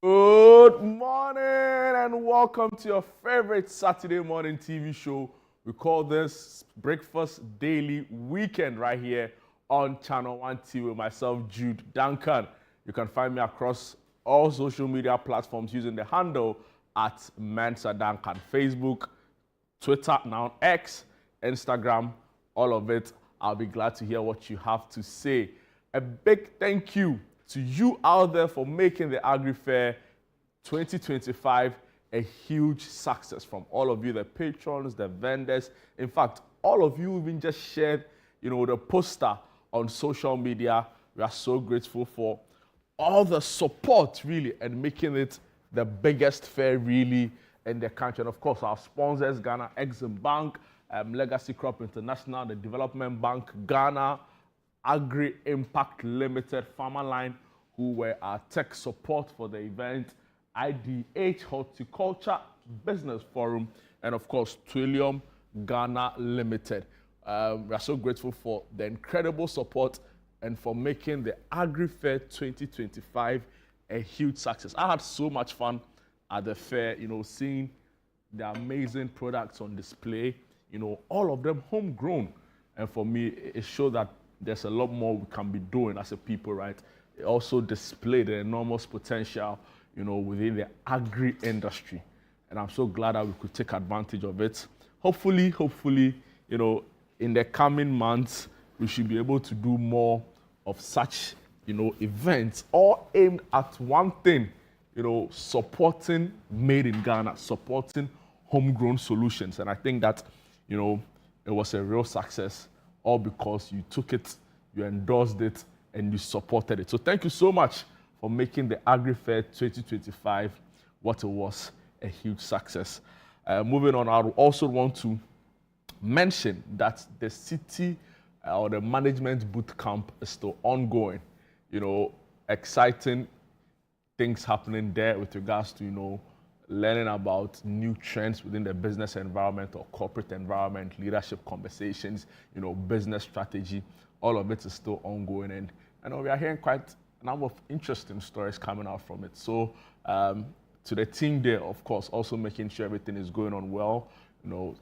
Good morning and welcome to your favorite Saturday morning TV show. We call this Breakfast Daily Weekend right here on Channel 1 TV with myself, Jude Duncan. You can find me across all social media platforms using the handle at Mensa Duncan. Facebook, Twitter, now X, Instagram, all of it. I'll be glad to hear what you have to say. A big thank you to you out there for making the AgriFair 2025 a huge success. From all of you, the patrons, the vendors. In fact, all of you even just shared, the poster on social media. We are so grateful for all the support, really, and making it the biggest fair, really, in the country. And of course, our sponsors, Ghana Exim Bank, Legacy Crop International, the Development Bank, Ghana, Agri Impact Limited, Farmer Line, who were our tech support for the event, IDH Horticulture Business Forum, and of course, Trillium Ghana Limited. We are so grateful for the incredible support and for making the AgriFair 2025 a huge success. I had so much fun at the fair, seeing the amazing products on display, all of them homegrown. And for me, it showed that there's a lot more we can be doing as a people, right? It also displayed the enormous potential, within the agri industry. And I'm so glad that we could take advantage of it. Hopefully, in the coming months, we should be able to do more of such, events, all aimed at one thing, supporting made in Ghana, supporting homegrown solutions. And I think that, it was a real success, all because you took it, you endorsed it, and you supported it. So thank you so much for making the AgriFair 2025 what it was, a huge success. Moving on, I also want to mention that the city or the management boot camp is still ongoing. Exciting things happening there with regards to, learning about new trends within the business environment or corporate environment, leadership conversations, business strategy. All of it is still ongoing, and I know we are hearing quite a number of interesting stories coming out from it. So to the team there, of course, also making sure everything is going on well.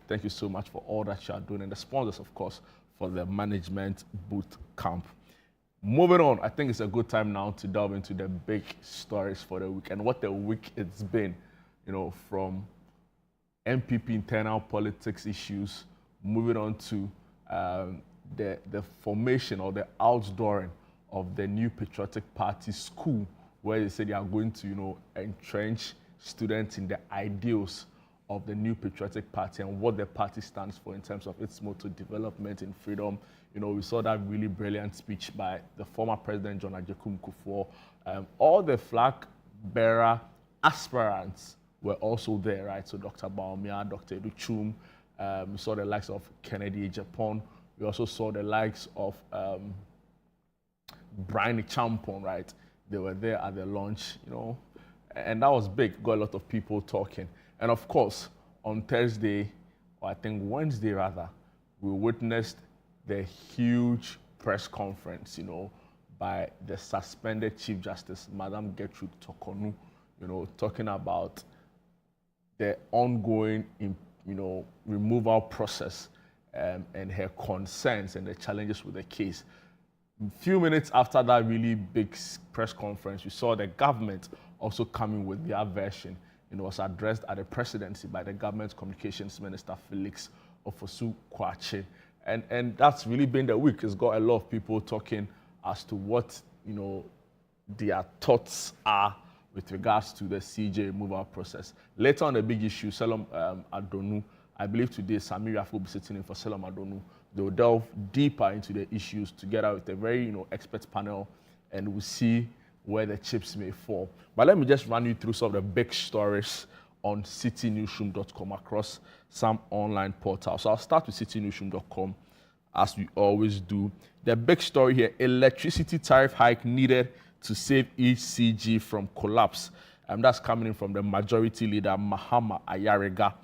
Thank you so much for all that you are doing, and the sponsors, of course, for the management boot camp. Moving on, I think it's a good time now to delve into the big stories for the week and what the week it's been, from MPP internal politics issues, moving on to the formation or the outdooring of the new Patriotic Party school, where they say they are going to, entrench students in the ideals of the new Patriotic Party and what the party stands for in terms of its motto, development and freedom. We saw that really brilliant speech by the former President John Ajakum Kufuor. All the flag bearer aspirants were also there, right? So Dr. Baumia, Dr. Educhum, we saw the likes of Kennedy Japan. We also saw the likes of Brian Champon, right? They were there at the launch, and that was big. Got a lot of people talking. And of course, on Thursday, or I think Wednesday rather, we witnessed the huge press conference, by the suspended Chief Justice, Madam Gertrude Tokonu, talking about the ongoing, removal process and her concerns and the challenges with the case. A few minutes after that really big press conference, we saw the government also coming with their version. It was addressed at the presidency by the government communications minister, Felix Ofosu-Kwakye. And that's really been the week. It's got a lot of people talking as to what, their thoughts are with regards to the CJ removal process. Later on, the big issue, Salom Adonu, I believe today Samira will be sitting in for Salom Adonu. They'll delve deeper into the issues together with a very, expert panel, and we'll see where the chips may fall. But let me just run you through some of the big stories on citynewsroom.com across some online portals. So I'll start with citynewsroom.com, as we always do. The big story here, electricity tariff hike needed to save ECG from collapse. That's coming in from the majority leader, Mahama Ayariga.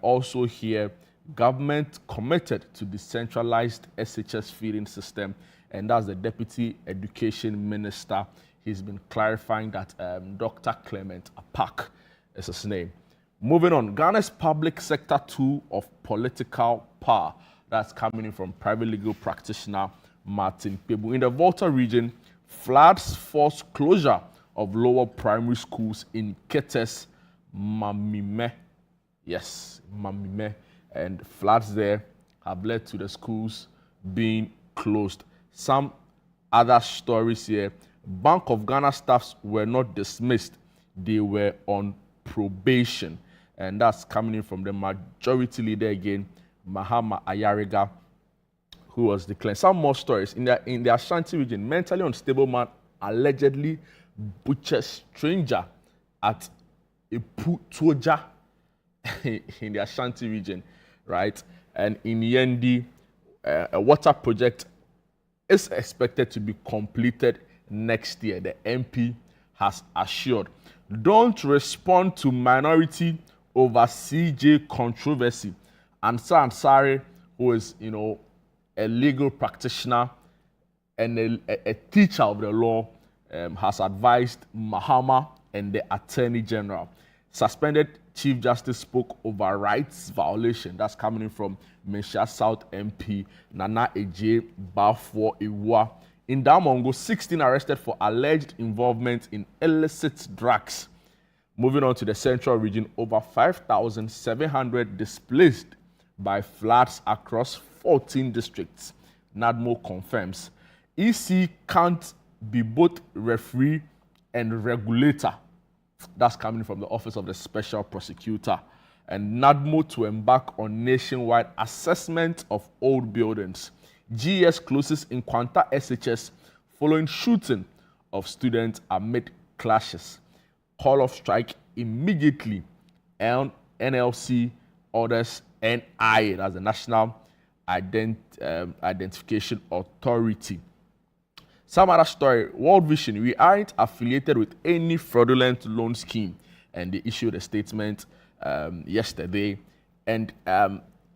Also here, government committed to decentralized SHS feeding system, and that's the Deputy Education Minister. He's been clarifying that Dr. Clement Apak is his name. Moving on, Ghana's public sector tool of political power. That's coming in from private legal practitioner Martin Pebu. In the Volta region, floods forced closure of lower primary schools in Ketes, Mamime. Yes, Mamime. And floods there have led to the schools being closed. Some other stories here. Bank of Ghana staffs were not dismissed. They were on probation. And that's coming in from the majority leader again, Mahama Ayariga, who was declared. Some more stories. In the Ashanti region, mentally unstable man allegedly butchered stranger at Iputoja in the Ashanti region, right? And in Yendi, a water project is expected to be completed next year. The MP has assured. Don't respond to minority over CJ controversy. Ansa Ansari, who is, a legal practitioner and a teacher of the law, has advised Mahama and the Attorney General. Suspended Chief Justice spoke over rights violation. That's coming in from Menchia South MP Nana Eje Bafo Iwa. In Damongo, 16 arrested for alleged involvement in illicit drugs. Moving on to the central region, over 5,700 displaced by floods across 14 districts. NADMO confirms. EC can't be both referee and regulator. That's coming from the Office of the Special Prosecutor. And NADMO to embark on nationwide assessment of old buildings. GES closes in Kwanta SHS following shooting of students amid clashes. Call of strike immediately. NLC orders NIA, that's the National Identification Authority. Some other story, World Vision, we aren't affiliated with any fraudulent loan scheme. And they issued a statement yesterday. And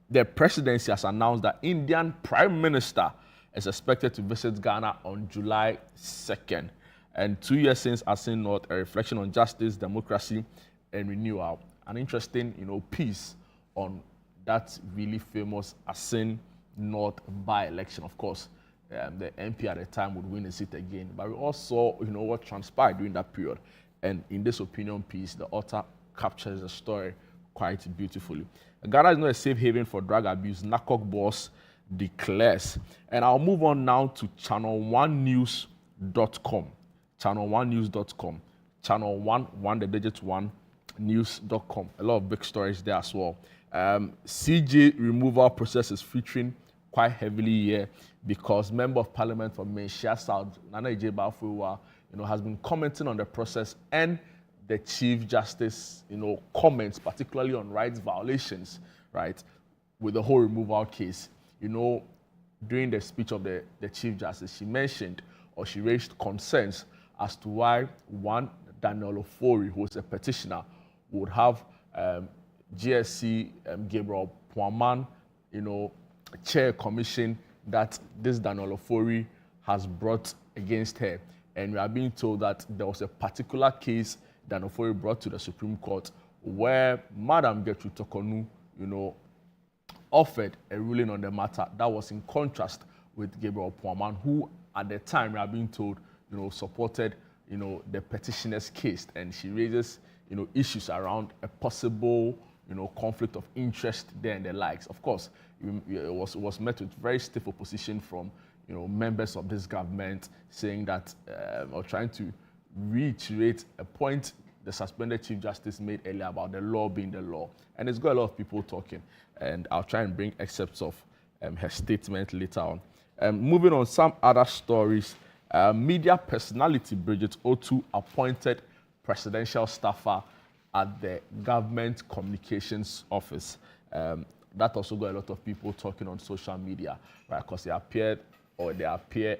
the presidency has announced that Indian Prime Minister is expected to visit Ghana on July 2nd. And 2 years since Asin North, a reflection on justice, democracy, and renewal. An interesting, piece on that really famous Asin North by-election. Of course, the MP at the time would win a seat again. But we also saw, what transpired during that period. And in this opinion piece, the author captures the story quite beautifully. Ghana is not a safe haven for drug abuse, NACOC boss declares. And I'll move on now to channel1news.com. Channel1news.com. Channel1, the digit 1, news.com. A lot of big stories there as well. CJ removal process is featuring quite heavily here because Member of Parliament from Menchia South, Nana Eje Bafo, has been commenting on the process and the Chief Justice, comments, particularly on rights violations, right, with the whole removal case. During the speech of the Chief Justice, she mentioned or she raised concerns as to why one Daniel Ofori, who is a petitioner, would have GSC Gabriel Puaman, chair a commission that this Daniel Ofori has brought against her. And we are being told that there was a particular case Daniel Ofori brought to the Supreme Court where Madam Gertrude Tokonu, offered a ruling on the matter that was in contrast with Gabriel Puaman, who at the time we are being told, supported the petitioner's case, and she raises, issues around a possible, conflict of interest there and the likes. Of course, it was met with very stiff opposition from, members of this government, saying that, or trying to reiterate a point the suspended Chief Justice made earlier about the law being the law. And it's got a lot of people talking, and I'll try and bring excerpts of her statement later on. Moving on, some other stories. Media personality Bridget Otu appointed presidential staffer at the Government Communications Office. That also got a lot of people talking on social media, right? Because they appear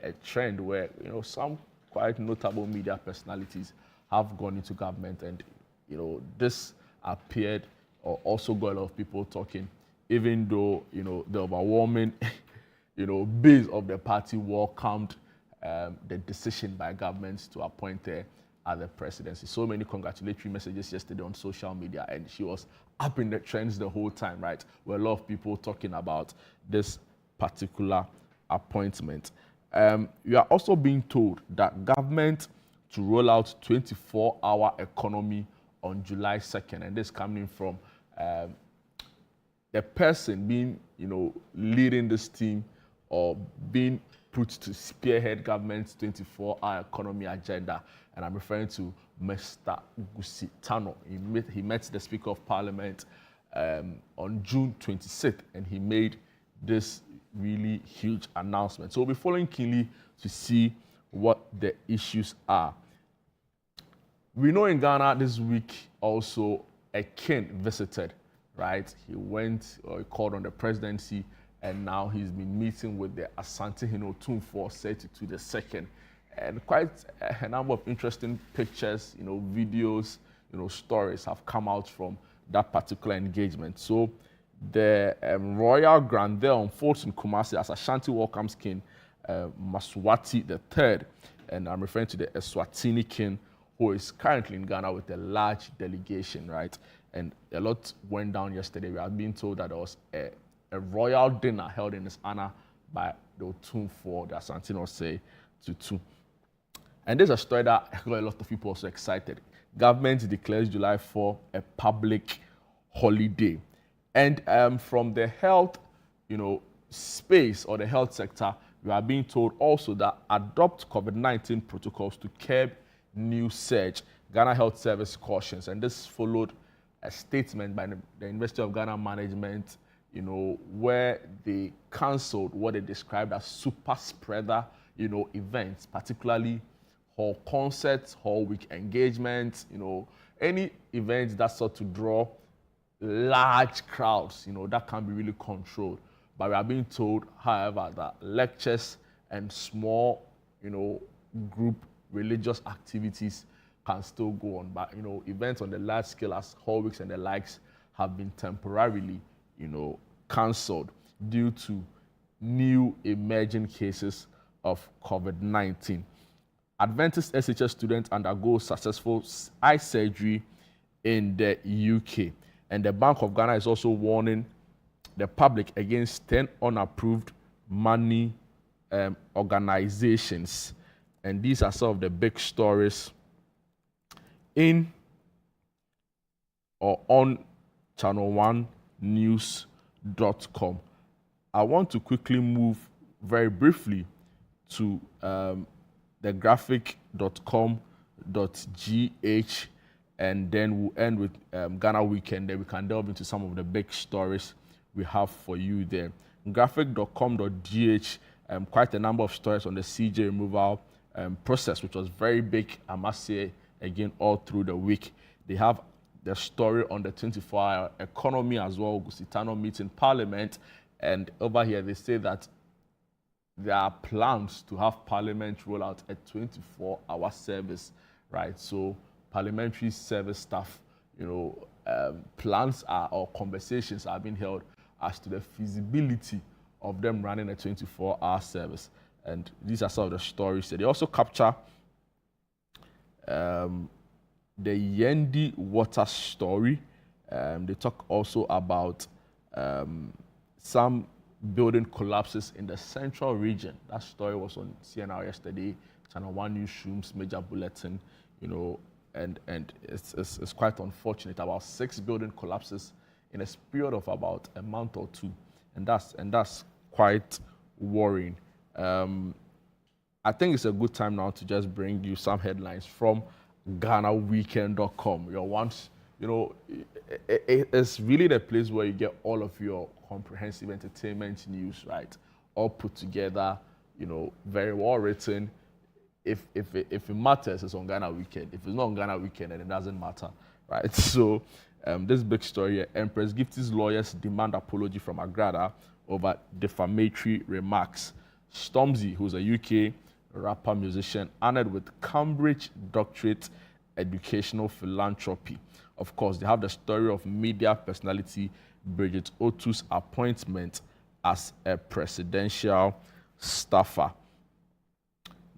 a trend where, some quite notable media personalities have gone into government, and, this appeared or also got a lot of people talking, even though, the overwhelming, base of the party welcomed the decision by government to appoint her at the presidency. So many congratulatory messages yesterday on social media, and she was up in the trends the whole time, right? Where a lot of people talking about this particular appointment. We are also being told that government to roll out 24-hour economy on July 2nd, and this coming from the person being, leading this team or being put to spearhead government's 24-hour economy agenda. And I'm referring to Mr. Gusitano. He met the Speaker of Parliament on June 26th, and he made this really huge announcement. So we'll be following keenly to see what the issues are. We know in Ghana this week also a king visited, right? He went, or he called on the presidency, and now he's been meeting with the Asante Hino Tumfor Setu the second. And quite a number of interesting pictures, videos, stories have come out from that particular engagement. So the royal grandeur unfolds in Kumasi as Ashanti welcomes King Maswati III, and I'm referring to the Eswatini king, who is currently in Ghana with a large delegation, right? And a lot went down yesterday. We have been told that there was a royal dinner held in his honor by the Otumfor, the Asante say Tutu. And this is a story that got a lot of people also excited. Government declares July 4 a public holiday. And from the health, space or the health sector, we are being told also that adopt COVID-19 protocols to curb new surge. Ghana Health Service cautions, and this followed a statement by the University of Ghana management, where they cancelled what they described as super spreader, events, particularly hall concerts, hall week engagements, any events that sought to draw large crowds, that can be really controlled. But we are being told, however, that lectures and small, group religious activities can still go on. But, events on the large scale as hall weeks and the likes have been temporarily, cancelled due to new emerging cases of COVID-19. Adventist SHS students undergo successful eye surgery in the UK. And the Bank of Ghana is also warning the public against 10 unapproved money organizations. And these are some of the big stories in or on channel1news.com. I want to quickly move very briefly to thegraphic.com.gh, and then we'll end with Ghana Weekend. Then we can delve into some of the big stories we have for you there. Graphic.com.gh, quite a number of stories on the CJ removal process, which was very big, I must say, again, all through the week. They have the story on the 24-hour economy as well. Gusitano meets in Parliament, and over here they say that there are plans to have Parliament roll out a 24-hour service, right? So parliamentary service staff, plans are, or conversations are being held as to the feasibility of them running a 24-hour service. And these are some of the stories. They also capture the Yendi water story. They talk also about some building collapses in the central region. That story was on CNR yesterday. Channel 1 newsroom's major bulletin, and it's quite unfortunate. About 6 building collapses in a period of about a month or two, and that's quite worrying. I think it's a good time now to just bring you some headlines from GhanaWeekend.com. It's really the place where you get all of your comprehensive entertainment news, right? All put together, very well written. If it matters, it's on Ghana Weekend. If it's not on Ghana Weekend, then it doesn't matter, right? So this big story here, Empress Gifty's lawyers demand apology from Agrada over defamatory remarks. Stormzy, who's a UK rapper musician, honored with Cambridge Doctorate Educational Philanthropy. Of course, they have the story of media personality Bridget Otu's appointment as a presidential staffer.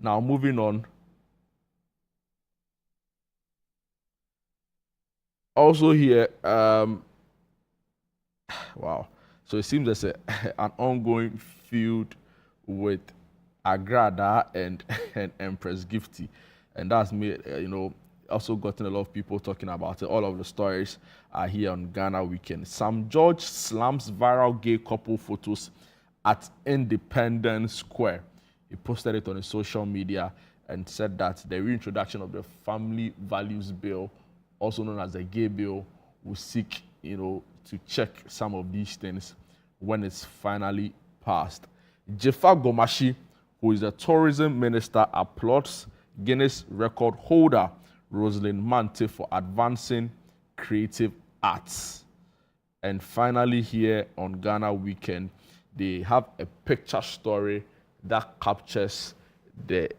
Now, moving on. Also here, wow. So it seems there's an ongoing feud with Agrada and Empress Gifty. And that's made, also gotten a lot of people talking about it. All of the stories are here on Ghana Weekend. Sam George slams viral gay couple photos at Independence Square. He posted it on his social media and said that the reintroduction of the Family Values Bill, also known as the Gay Bill, will seek, to check some of these things when it's finally passed. Jefa Gomashi, who is the tourism minister, applauds Guinness record holder Rosalind Mante for advancing creative arts. And finally, here on Ghana Weekend, they have a picture story that captures the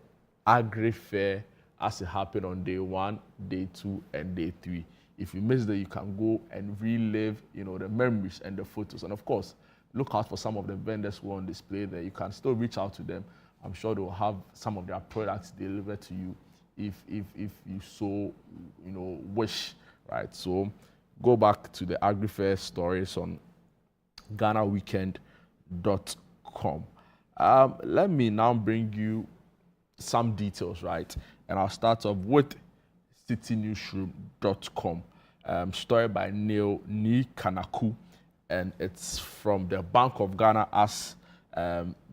AgriFair as it happened on day 1, day 2, and day 3. If you missed it, you can go and relive, the memories and the photos. And of course, look out for some of the vendors who are on display there. You can still reach out to them. I'm sure they'll have some of their products delivered to you if you so wish, right? So go back to the AgriFair stories on GhanaWeekend.com. Let me now bring you some details, right? And I'll start off with citynewsroom.com. Story by Neil Kanaku, and it's from the Bank of Ghana as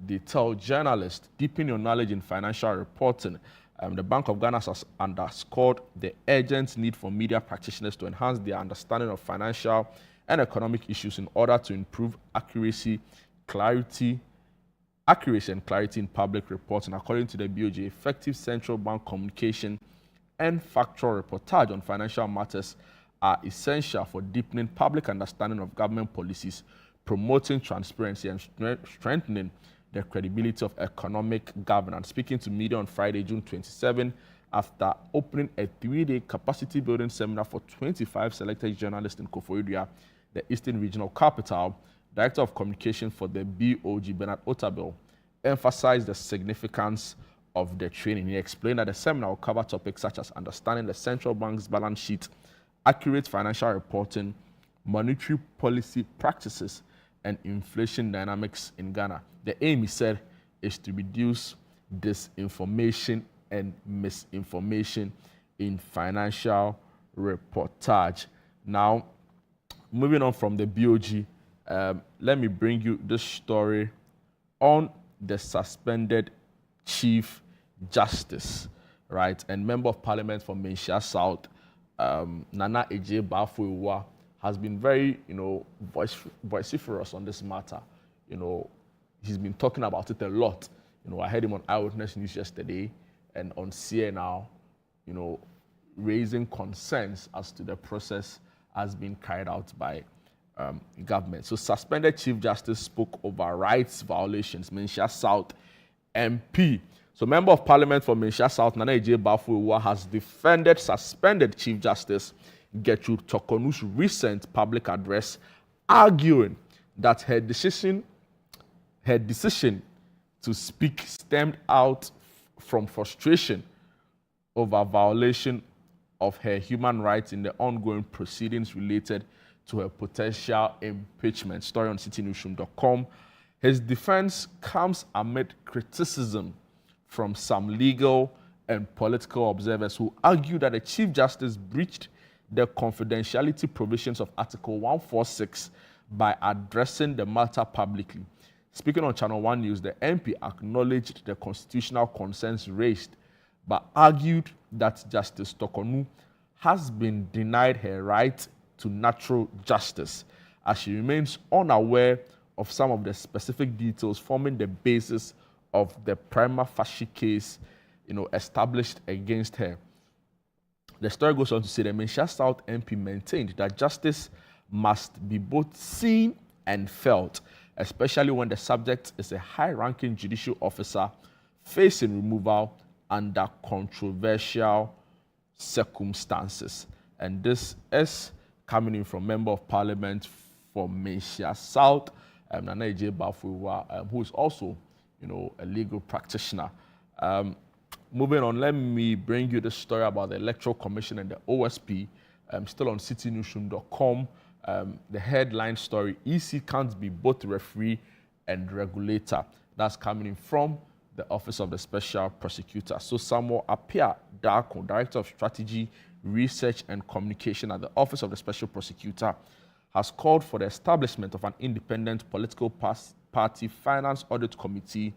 they tell journalists, deepen your knowledge in financial reporting. The Bank of Ghana has underscored the urgent need for media practitioners to enhance their understanding of financial and economic issues in order to improve accuracy and clarity in public reporting. According to the BOJ, effective central bank communication and factual reportage on financial matters are essential for deepening public understanding of government policies, promoting transparency, and strengthening the credibility of economic governance. Speaking to media on Friday, June 27, after opening a 3-day capacity building seminar for 25 selected journalists in Koforidua, the Eastern Regional Capital, Director of Communication for the BOG, Bernard Otabel, emphasized the significance of the training. He explained that the seminar will cover topics such as understanding the central bank's balance sheet, accurate financial reporting, monetary policy practices, and inflation dynamics in Ghana. The aim, he said, is to reduce disinformation and misinformation in financial reportage. Now, moving on from the BOG, let me bring you this story on the suspended Chief Justice, right? And Member of Parliament for Menchia South, Nana Eje Bafo has been very, vociferous on this matter. He's been talking about it a lot. I heard him on Eyewitness News yesterday and on CNR, raising concerns as to the process has been carried out by government. So suspended Chief Justice spoke over rights violations, Menchia South MP. So Member of Parliament for Menchia South, Nana Eje Bafo, has defended suspended Chief Justice Gertrude Tokonu's recent public address, arguing that her decision to speak stemmed out from frustration over violation of her human rights in the ongoing proceedings related to her potential impeachment. Story on citynewsroom.com. His defense comes amid criticism from some legal and political observers who argue that the Chief Justice breached the confidentiality provisions of Article 146 by addressing the matter publicly. Speaking on Channel 1 News, the MP acknowledged the constitutional concerns raised, but argued that Justice Tokonu has been denied her right to natural justice, as she remains unaware of some of the specific details forming the basis of the prima facie case, established against her. The story goes on to say the Menchia South MP maintained that justice must be both seen and felt, especially when the subject is a high-ranking judicial officer facing removal under controversial circumstances. And this is coming in from Member of Parliament for Menchia South, Nana J. Bafuwa, who is also, a legal practitioner. Moving on, let me bring you the story about the Electoral Commission and the OSP, still on citynewsroom.com. The headline story, EC can't be both referee and regulator. That's coming in from the Office of the Special Prosecutor. So Samuel Apia Darko, Director of Strategy, Research and Communication at the Office of the Special Prosecutor, has called for the establishment of an independent political party finance audit committee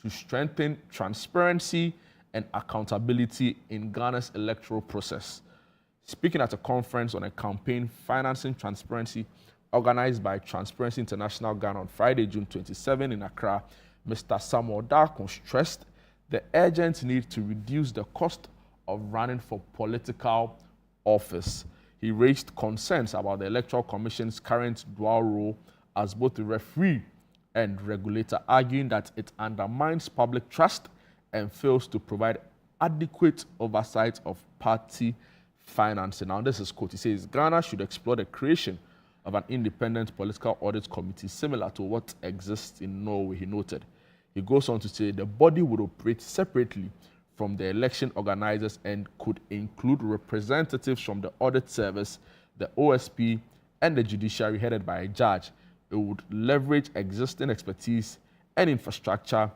to strengthen transparency and accountability in Ghana's electoral process. Speaking at a conference on a campaign financing transparency organized by Transparency International Ghana on Friday, June 27 in Accra, Mr. Samuel Darko stressed the urgent need to reduce the cost of running for political office. He raised concerns about the Electoral Commission's current dual role as both a referee and regulator, arguing that it undermines public trust and fails to provide adequate oversight of party financing. Now, this is quote. He says, Ghana should explore the creation of an independent political audit committee similar to what exists in Norway, he noted. He goes on to say the body would operate separately from the election organizers and could include representatives from the audit service, the OSP, and the judiciary headed by a judge. It would leverage existing expertise and infrastructure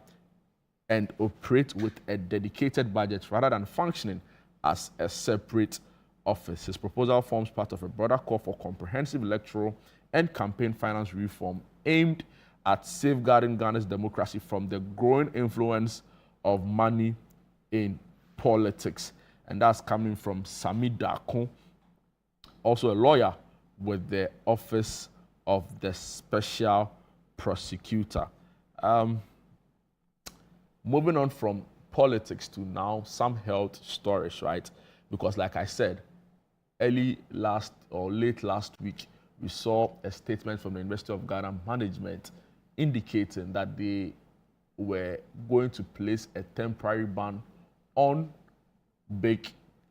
and operate with a dedicated budget rather than functioning as a separate office. His proposal forms part of a broader call for comprehensive electoral and campaign finance reform aimed at safeguarding Ghana's democracy from the growing influence of money in politics. And that's coming from Sami Darko, also a lawyer with the Office of the Special Prosecutor. Moving on from politics to now some health stories, right? Because like I said, late last week, we saw a statement from the University of Ghana management indicating that they were going to place a temporary ban on big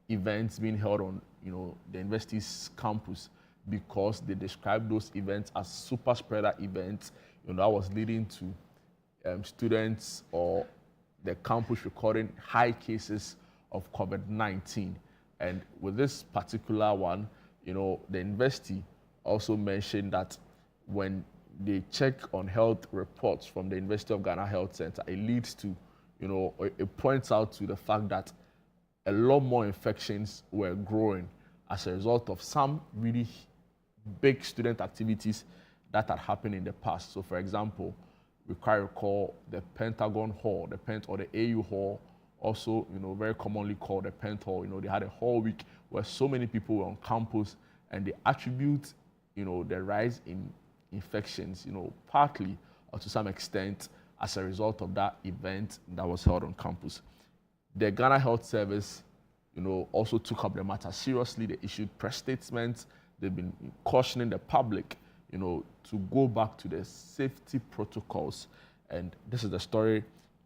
events being held on, the university's campus, because they described those events as super spreader events. That was leading to students or the campus recording high cases of COVID-19. And with this particular one, the university also mentioned that when they check on health reports from the University of Ghana Health Center, it leads to, it points out to the fact that a lot more infections were growing as a result of some really big student activities that had happened in the past. So, for example, we quite recall the Pentagon Hall, or the AU Hall, also, very commonly called the Pent Hall. They had a hall week where so many people were on campus, and they attribute, the rise in infections, partly or to some extent as a result of that event that was held on campus. The Ghana Health Service, also took up the matter seriously. They issued press statements. They've been cautioning the public, to go back to the safety protocols. And this is the story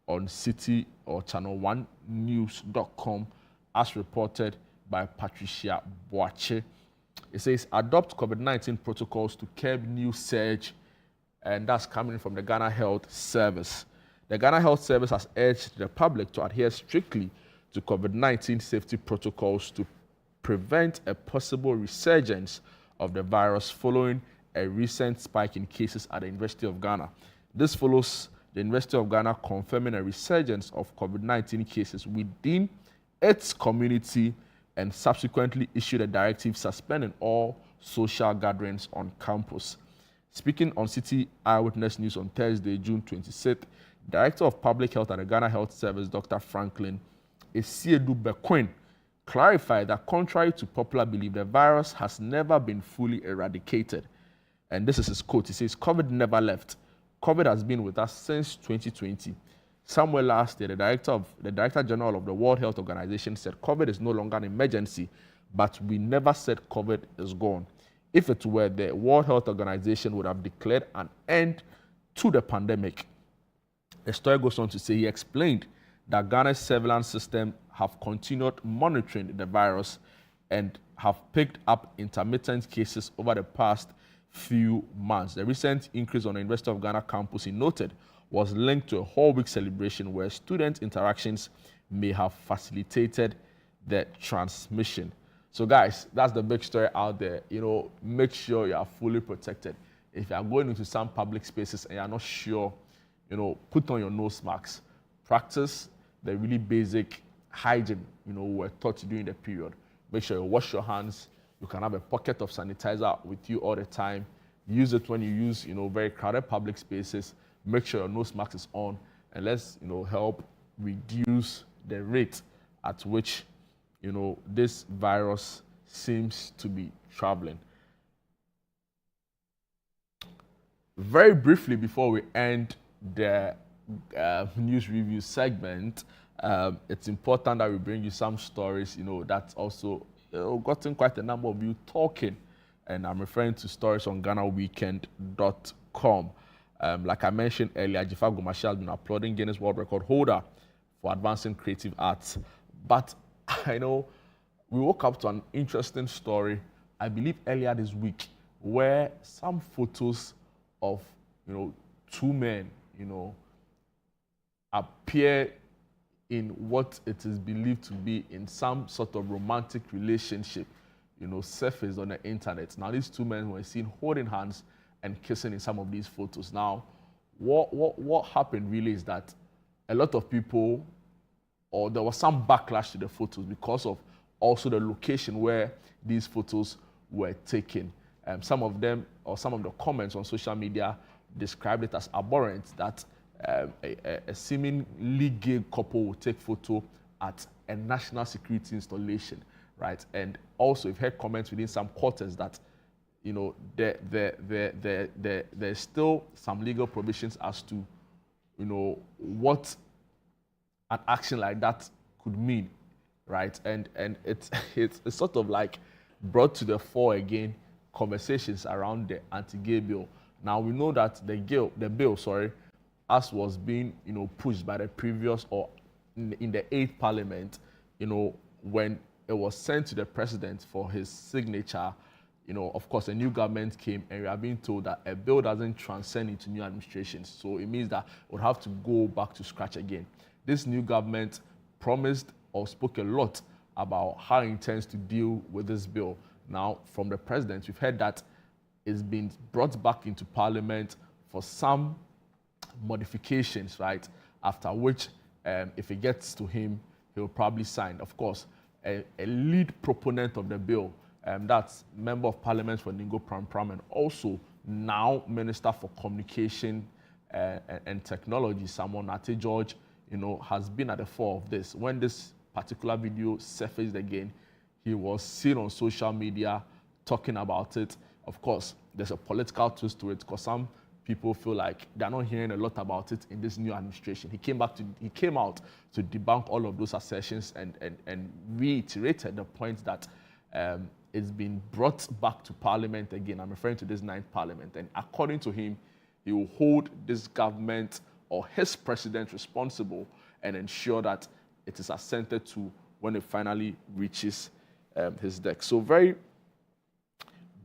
on City or channel1news.com as reported by Patricia Boache. It says, adopt COVID-19 protocols to curb new surge, and that's coming from the Ghana Health Service. The Ghana Health Service has urged the public to adhere strictly to COVID-19 safety protocols to prevent a possible resurgence of the virus following a recent spike in cases at the University of Ghana. This follows the University of Ghana confirming a resurgence of COVID-19 cases within its community and subsequently issued a directive suspending all social gatherings on campus. Speaking on City Eyewitness News on Thursday, June 26th, Director of Public Health at the Ghana Health Service, Dr. Franklin Esiedu Bequin, clarified that contrary to popular belief, the virus has never been fully eradicated. And this is his quote. He says, "COVID never left. COVID has been with us since 2020. Somewhere last year, the Director General of the World Health Organization said COVID is no longer an emergency, but we never said COVID is gone. If it were, the World Health Organization would have declared an end to the pandemic." The story goes on to say he explained that Ghana's surveillance system have continued monitoring the virus and have picked up intermittent cases over the past few months. The recent increase on the University of Ghana campus, he noted, was linked to a whole week celebration where student interactions may have facilitated the transmission. So guys, that's the big story out there. Make sure you are fully protected. If you are going into some public spaces and you are not sure, put on your nose masks. Practice the really basic hygiene, we're taught during the period. Make sure you wash your hands. You can have a pocket of sanitizer with you all the time. Use it when you use, very crowded public spaces. Make sure your nose mask is on, and let's, help reduce the rate at which, this virus seems to be traveling. Very briefly, before we end the news review segment, it's important that we bring you some stories, that's also gotten quite a number of you talking, and I'm referring to stories on GhanaWeekend.com. Like I mentioned earlier, Jifa Gomashi has been applauding Guinness World Record holder for advancing creative arts. But I know we woke up to an interesting story, I believe earlier this week, where some photos of, two men, appear in what it is believed to be in some sort of romantic relationship, surfaced on the internet. Now, these two men were seen holding hands and kissing in some of these photos. Now, what happened really is that a lot of people, or there was some backlash to the photos because of also the location where these photos were taken. Some of them, or some of the comments on social media, described it as abhorrent that a seemingly gay couple would take photo at a national security installation, right? And also, we've heard comments within some quarters that there's still some legal provisions as to, what an action like that could mean, right? And it's sort of like brought to the fore again conversations around the anti-gay bill. Now we know that the bill, as was being pushed by the previous or in the 8th Parliament, when it was sent to the president for his signature. Of course, a new government came, and we are being told that a bill doesn't transcend into new administrations. So it means that it would have to go back to scratch again. This new government promised or spoke a lot about how it intends to deal with this bill. Now, from the president, we've heard that it's been brought back into Parliament for some modifications, right? After which, if it gets to him, he'll probably sign. Of course, a lead proponent of the bill, that's Member of Parliament for Ningo Pram and also now Minister for Communication and Technology, Samuel Nate George, has been at the fore of this. When this particular video surfaced again, he was seen on social media talking about it. Of course, there's a political twist to it because some people feel like they're not hearing a lot about it in this new administration. He came out to debunk all of those assertions and reiterated the point that it's been brought back to Parliament again. I'm referring to this 9th Parliament. And according to him, he will hold this government or his president responsible and ensure that it is assented to when it finally reaches his desk. So very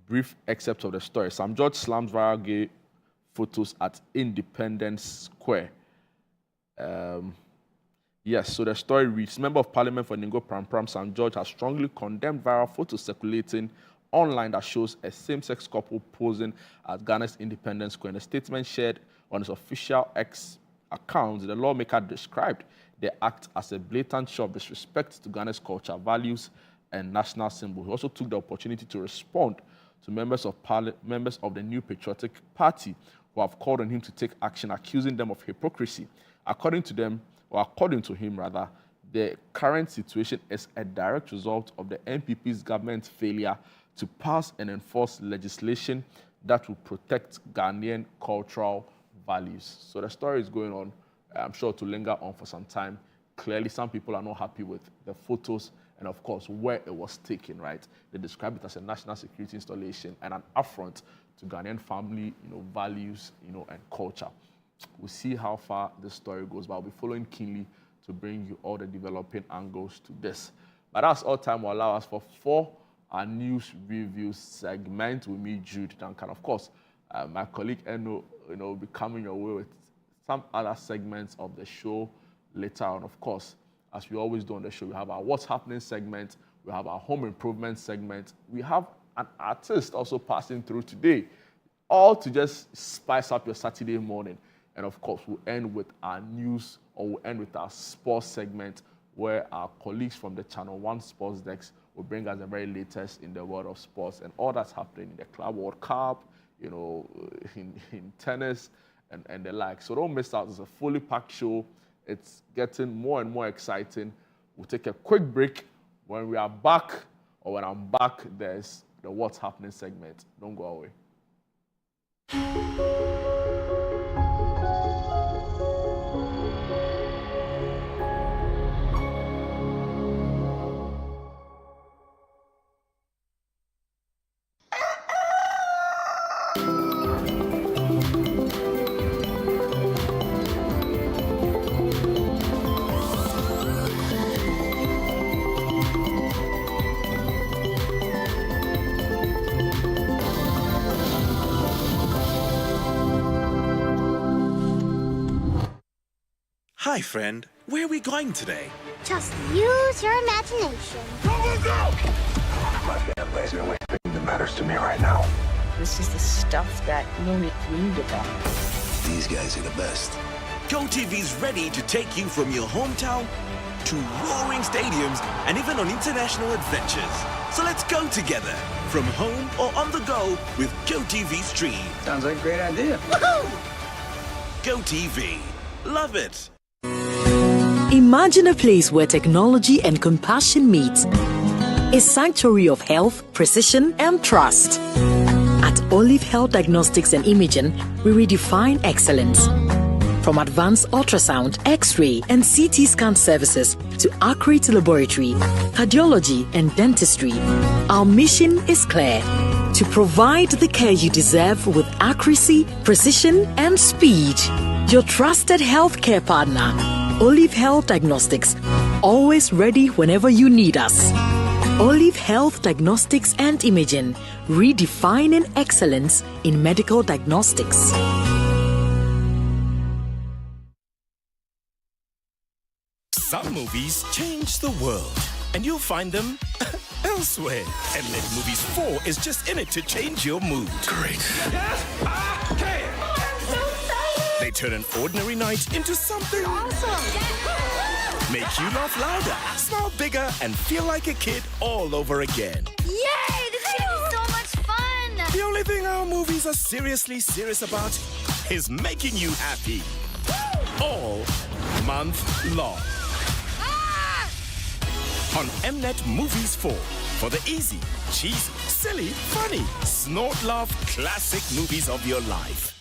brief excerpt of the story. Sam George slams viral gay photos at Independence Square. Yes, so the story reads, Member of Parliament for Ningo Pram Sam George has strongly condemned viral photos circulating online that shows a same-sex couple posing at Ghana's Independence Square. In a statement shared on his official X account, the lawmaker described they act as a blatant show of disrespect to Ghana's culture, values, and national symbol. He also took the opportunity to respond to members of the New Patriotic Party who have called on him to take action, accusing them of hypocrisy. According to him, the current situation is a direct result of the NPP's government's failure to pass and enforce legislation that will protect Ghanaian cultural values. So the story is going on. I'm sure to linger on for some time. Clearly, some people are not happy with the photos and, of course, where it was taken, right? They describe it as a national security installation and an affront to Ghanaian family, values, and culture. We'll see how far this story goes, but I'll be following keenly to bring you all the developing angles to this. But that's all time will allow us for our news review segment with me, Jude Duncan. Of course, my colleague Eno, will be coming your way with some other segments of the show later on. Of course, as we always do on the show, we have our What's Happening segment, we have our Home Improvement segment, we have an artist also passing through today, all to just spice up your Saturday morning. And of course, we'll end with our news, or we'll end with our sports segment, where our colleagues from the Channel 1 Sports Desk will bring us the very latest in the world of sports and all that's happening in the Club World Cup, in tennis and the like. So don't miss out. It's a fully packed show. It's getting more and more exciting. We'll take a quick break. When we are back, or when I'm back, there's the What's Happening segment. Don't go away. Hi, friend. Where are we going today? Just use your imagination. Go, go, go! My family is the only thing that matters to me right now. This is the stuff that you only read about. These guys are the best. GoTV's ready to take you from your hometown to roaring stadiums and even on international adventures. So let's go together, from home or on the go with GoTV Stream. Sounds like a great idea. Woohoo! GoTV. Love it. Imagine a place where technology and compassion meet. A sanctuary of health, precision, and trust. At Olive Health Diagnostics and Imaging, we redefine excellence. From advanced ultrasound, X-ray, and CT scan services to accurate laboratory, cardiology, and dentistry, our mission is clear: to provide the care you deserve with accuracy, precision, and speed. Your trusted healthcare partner, Olive Health Diagnostics, always ready whenever you need us. Olive Health Diagnostics and Imaging, redefining excellence in medical diagnostics. Some movies change the world, and you'll find them elsewhere. Mnet Movies 4 is just in it to change your mood. Great. Yes, I can! They turn an ordinary night into something Awesome! make you laugh louder, smile bigger, and feel like a kid all over again. Yay! This is gonna be so much fun! The only thing our movies are seriously serious about is making you happy. All month long. Ah! On Mnet Movies 4 for the easy, cheesy, silly, funny, snort laugh classic movies of your life.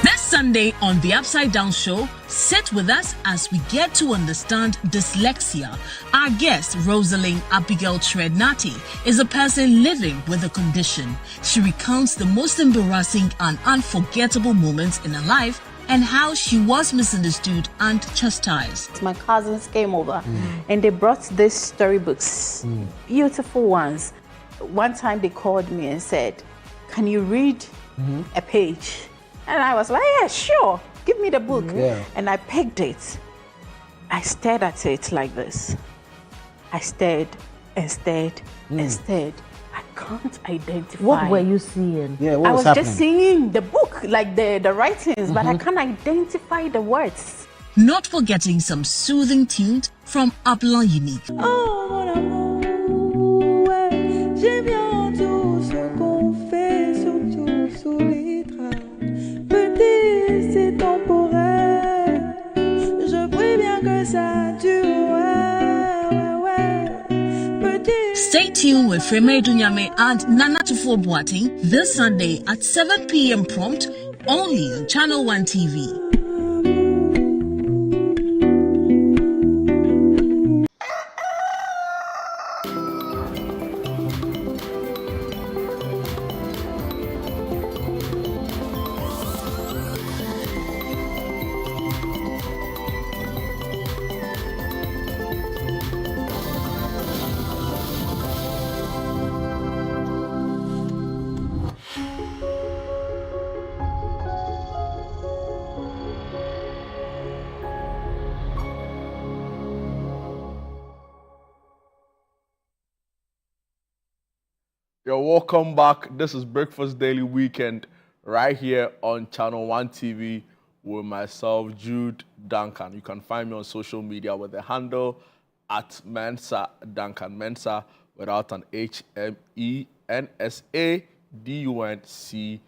This Sunday on The Upside Down Show, sit with us as we get to understand dyslexia. Our guest, Rosalind Abigail Trednati, is a person living with the condition. She recounts the most embarrassing and unforgettable moments in her life and how she was misunderstood and chastised. My cousins came over and they brought these storybooks, beautiful ones. One time they called me and said, "Can you read a page?" And I was like, "Yeah, sure, give me the book." And I picked it. I stared at it like this. I stared and stared and stared. I can't identify. What were you seeing? Yeah, what I was was happening? just seeing the book, like the writings, but I can't identify the words. Not forgetting some soothing tunes from Upland Unique. Oh mon amour, ouais, j'aime bien tout ce qu'on fait, surtout sous les draps. Petit, c'est temporaire, je prie bien que ça dure, ouais. Petit. Stay tuned with Freme Dunyame and Nana Tufo Boating this Sunday at 7 p.m. prompt, only on Channel 1 TV. You're welcome back. This is Breakfast Daily Weekend right here on Channel 1 TV with myself, Jude Duncan. You can find me on social media with the handle at Mensa Duncan. Mensa without an HMENSADUNCAN.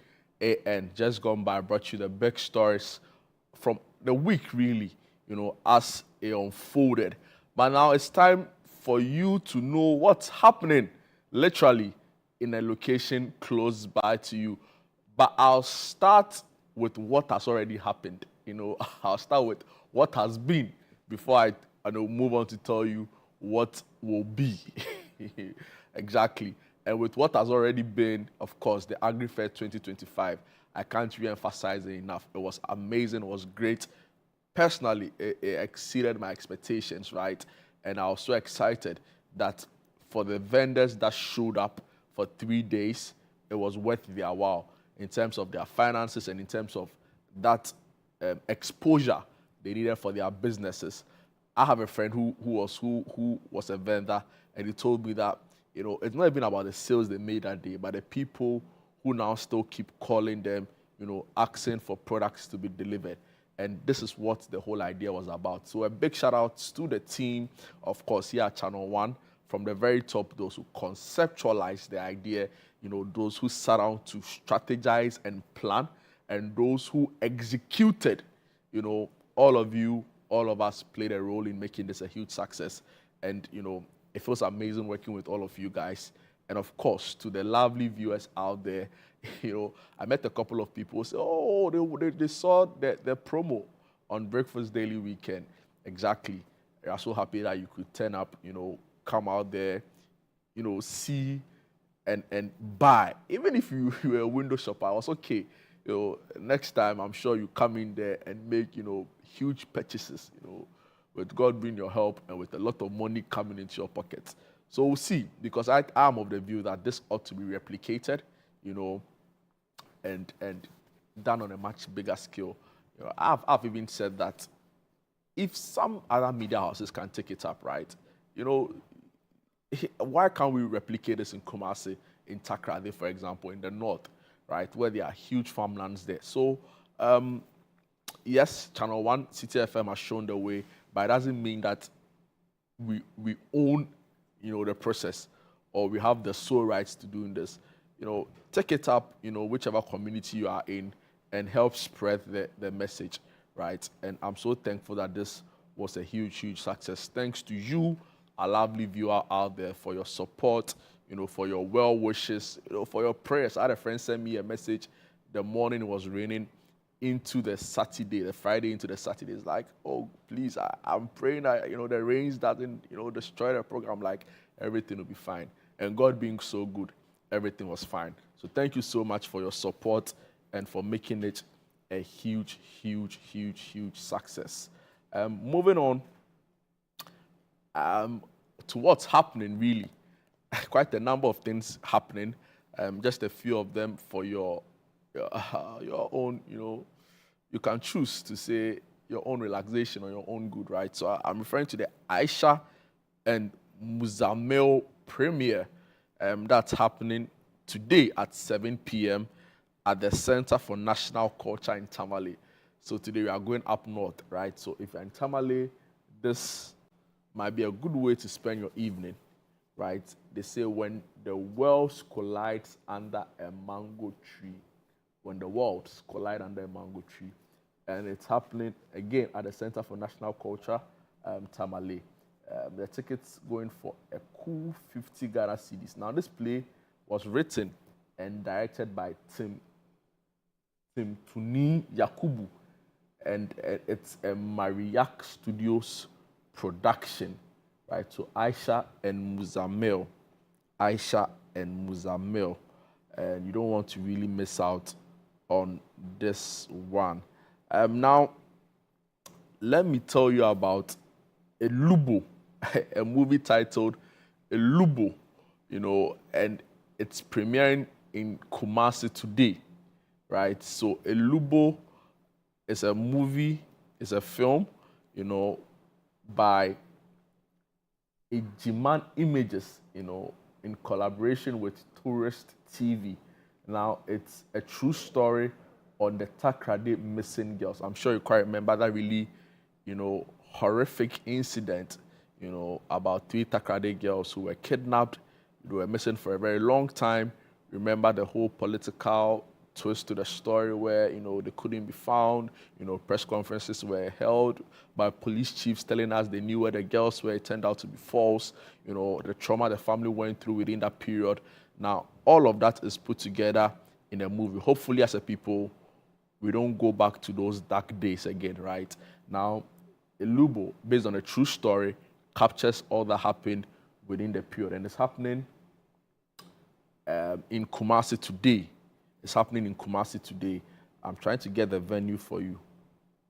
Just gone by, brought you the big stories from the week, really, as it unfolded. But now it's time for you to know what's happening, literally, in a location close by to you. But I'll start with what has already happened. I'll start with what has been before I move on to tell you what will be. Exactly. And with what has already been, of course, the AgriFair 2025, I can't re-emphasize it enough. It was amazing. It was great. Personally, it exceeded my expectations, right? And I was so excited that for the vendors that showed up for 3 days, it was worth their while in terms of their finances and in terms of that exposure they needed for their businesses. I have a friend who was a vendor, and he told me that it's not even about the sales they made that day, but the people who now still keep calling them, asking for products to be delivered. And this is what the whole idea was about. So a big shout out to the team, of course, here at Channel 1. From the very top, those who conceptualized the idea, those who sat down to strategize and plan, and those who executed, all of you, all of us played a role in making this a huge success. And, it feels amazing working with all of you guys. And of course, to the lovely viewers out there, I met a couple of people who said, oh, they saw the promo on Breakfast Daily Weekend. Exactly. They are so happy that you could turn up, come out there, see and buy. Even if you were a window shopper, I was okay. Next time I'm sure you come in there and make, huge purchases, with God being your help and with a lot of money coming into your pockets. So we'll see, because I am of the view that this ought to be replicated, and done on a much bigger scale. I've even said that if some other media houses can take it up, right, why can't we replicate this in Kumasi, in Takrady, for example, in the north, right, where there are huge farmlands there? So, yes, Channel 1, City FM has shown the way, but it doesn't mean that we own, the process, or we have the sole rights to doing this. Take it up, whichever community you are in, and help spread the message, right? And I'm so thankful that this was a huge, huge success. Thanks to you, a lovely viewer out there, for your support, for your well wishes, for your prayers. I had a friend send me a message the morning it was raining into the Saturday, the Friday into the Saturday. It's like, oh, please, I'm praying that, the rains doesn't, destroy the program, like everything will be fine. And God being so good, everything was fine. So thank you so much for your support and for making it a huge, huge, huge, huge success. Moving on to what's happening, really. Quite a number of things happening. Just a few of them for your own, you can choose to say your own relaxation or your own good, right? So I'm referring to the Aisha and Muzamil premiere. That's happening today at 7 p.m. at the Center for National Culture in Tamale. So today we are going up north, right? So if you're in Tamale, this might be a good way to spend your evening, right? They say when the worlds collides under a mango tree, when the worlds collide under a mango tree, and it's happening again at the Center for National Culture, Tamale. The tickets going for a cool 50 Ghana cedis. Now, this play was written and directed by Tim Tuni Yakubu, and it's a Mariak Studios production, right? So Aisha and Muzamil, and you don't want to really miss out on this one. Now, let me tell you about Elubo, a movie titled Elubo, and it's premiering in Kumasi today, right? So Elubo is a movie, it's a film, by Ejiman Images, in collaboration with Tourist TV. Now, it's a true story on the Takrade missing girls. I'm sure you quite remember that really, horrific incident, about 3 Takrade girls who were kidnapped. They were missing for a very long time. Remember the whole political twist to the story where, they couldn't be found. Press conferences were held by police chiefs telling us they knew where the girls were. It turned out to be false. The trauma the family went through within that period. Now, all of that is put together in a movie. Hopefully, as a people, we don't go back to those dark days again, right? Now, Elubo, based on a true story, captures all that happened within the period. And it's happening in Kumasi today. It's happening in Kumasi today. I'm trying to get the venue for you.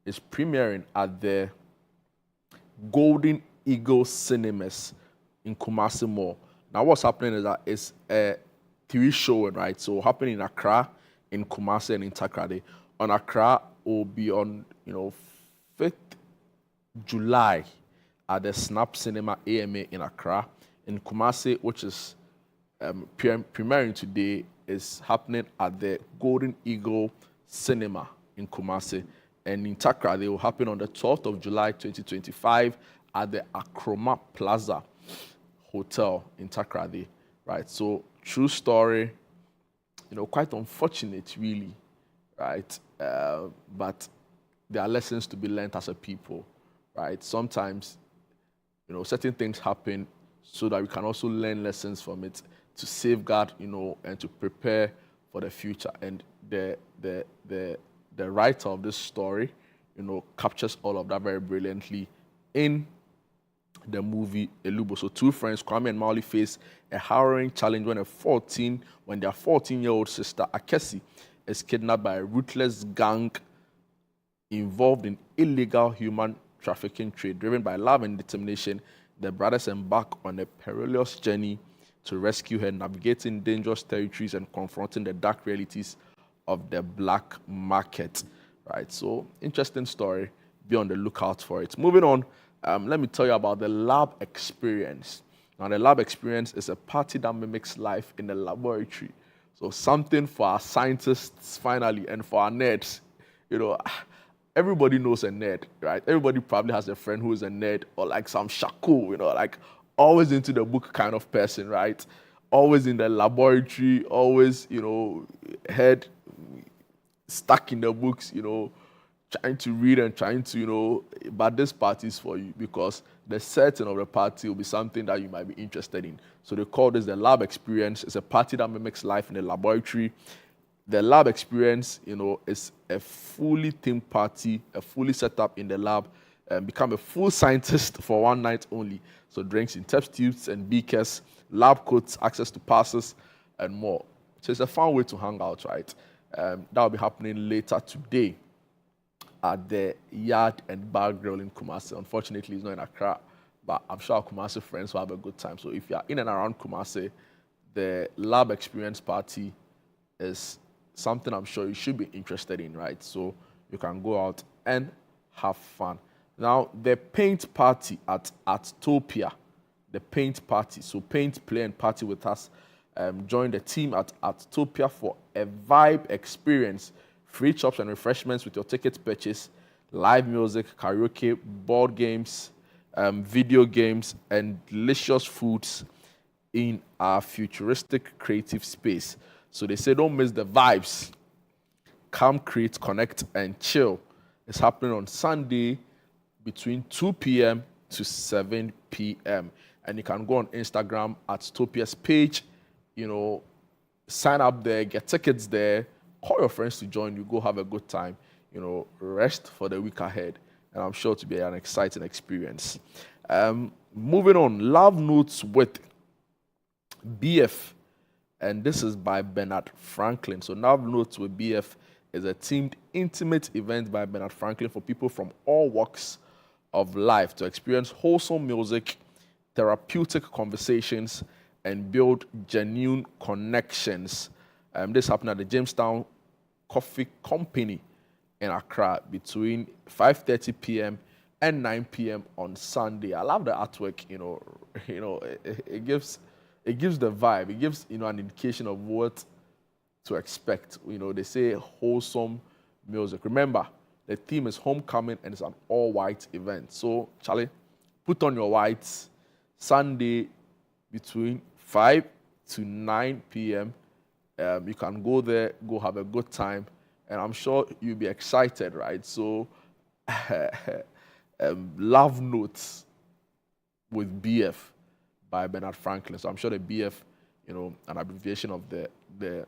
It's premiering at the Golden Eagle Cinemas in Kumasi Mall. Now, what's happening is that it's a TV show, right? So, happening in Accra, in Kumasi, and in Takrade. On Accra, it will be on, 5th July at the Snap Cinema AMA in Accra. In Kumasi, which is premiering today, is happening at the Golden Eagle Cinema in Kumasi. And in Takrade, it will happen on the 12th of July, 2025 at the Akroma Plaza Hotel in Takrade, right? So, true story, quite unfortunate, really, right? But there are lessons to be learned as a people, right? Sometimes, certain things happen so that we can also learn lessons from it to safeguard, and to prepare for the future. And the writer of this story, captures all of that very brilliantly in the movie Elubo. So 2 friends, Kwame and Mauli, face a harrowing challenge when their 14-year-old sister, Akesi, is kidnapped by a ruthless gang involved in illegal human trafficking trade. Driven by love and determination, the brothers embark on a perilous journey to rescue her, navigating dangerous territories and confronting the dark realities of the black market. Right, so interesting story. Be on the lookout for it. Moving on, let me tell you about the lab experience. Now, the lab experience is a party that mimics life in the laboratory. So something for our scientists, finally, and for our nerds. Everybody knows a nerd, right? Everybody probably has a friend who is a nerd or like some shaku, like always into the book kind of person, right? Always in the laboratory, always, head stuck in the books, trying to read and trying to, but this party is for you because the setting of the party will be something that you might be interested in. So they call this the lab experience. It's a party that mimics life in the laboratory. The lab experience, is a fully themed party, a fully set up in the lab, and become a full scientist for one night only. So drinks in test tubes and beakers, lab coats, access to passes, and more. So it's a fun way to hang out, right? That will be happening later today at the Yard and Bar Grill in Kumasi. Unfortunately, it's not in Accra, but I'm sure our Kumasi friends will have a good time. So if you're in and around Kumasi, the lab experience party is something I'm sure you should be interested in, right? So you can go out and have fun. Now, the paint party at Topia, the paint party. So paint, play, and party with us Join the team at Topia for a vibe experience. Free chops and refreshments with your ticket purchase, live music, karaoke, board games, video games, and delicious foods in our futuristic creative space. So they say don't miss the vibes. Come create, connect, and chill. It's happening on Sunday between 2 p.m. to 7 p.m. And you can go on Instagram at Topia's page, sign up there, get tickets there, call your friends to join you, go have a good time, rest for the week ahead. And I'm sure to be an exciting experience. Moving on, Love Notes with BF. And this is by Bernard Franklin. So Love Notes with BF is a themed, intimate event by Bernard Franklin for people from all walks of life to experience wholesome music, therapeutic conversations, and build genuine connections. This happened at the Jamestown Coffee Company in Accra between 5:30 p.m. and 9 p.m. on Sunday. I love the artwork. It gives the vibe. It gives an indication of what to expect. They say wholesome music. Remember, the theme is homecoming and it's an all-white event. So, Charlie, put on your whites. Sunday between 5 to 9 p.m. You can go there, go have a good time, and I'm sure you'll be excited, right? So, Love Notes with BF by Bernard Franklin. So I'm sure the BF, an abbreviation of the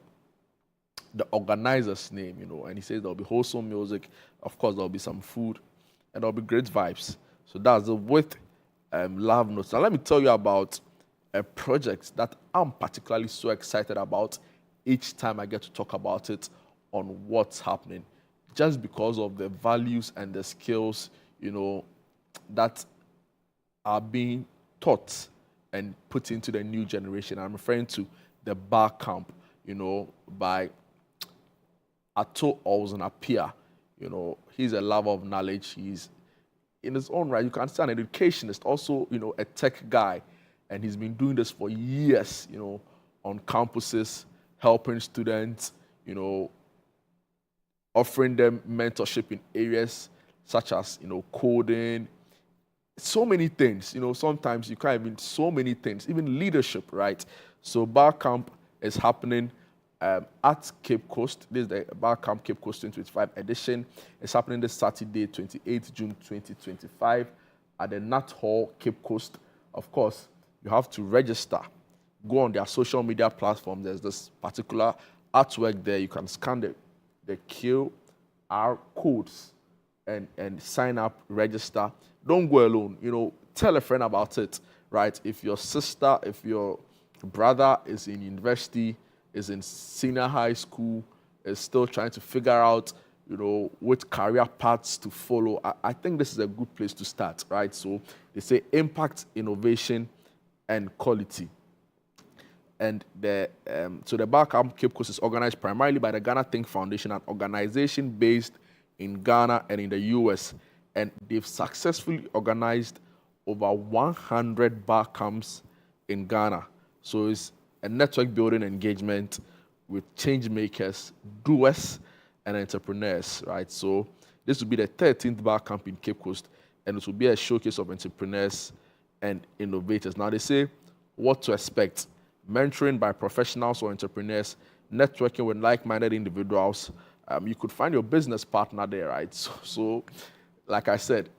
organizer's name, and he says there'll be wholesome music. Of course, there'll be some food, and there'll be great vibes. So that's the with Love Notes. Now, let me tell you about a project that I'm particularly so excited about each time I get to talk about it on what's happening, just because of the values and the skills, that are being taught and put into the new generation. I'm referring to the bar camp, by Ato Olsen-Apia. He's a lover of knowledge. He's in his own right. You can say an educationist, also, a tech guy. And he's been doing this for years, on campuses, helping students, offering them mentorship in areas such as, coding, so many things. Sometimes you can't even, so many things, even leadership, right? So Bar Camp is happening at Cape Coast. This is the Bar Camp Cape Coast 2025 edition. It's happening this Saturday, 28th June 2025 at the Nat Hall, Cape Coast. Of course, you have to register. Go on their social media platform. There's this particular artwork there. You can scan the QR codes and sign up, register. Don't go alone. Tell a friend about it, right? If your sister, if your brother is in university, is in senior high school, is still trying to figure out, which career paths to follow, I think this is a good place to start, right? So they say impact, innovation, and quality. And so the Bar Camp Cape Coast is organized primarily by the Ghana Think Foundation, an organization based in Ghana and in the US. And they've successfully organized over 100 bar camps in Ghana. So it's a network building engagement with change makers, doers, and entrepreneurs, right? So this will be the 13th bar camp in Cape Coast, and it will be a showcase of entrepreneurs and innovators. Now they say what to expect: mentoring by professionals or entrepreneurs, networking with like-minded individuals. You could find your business partner there, right? So like I said,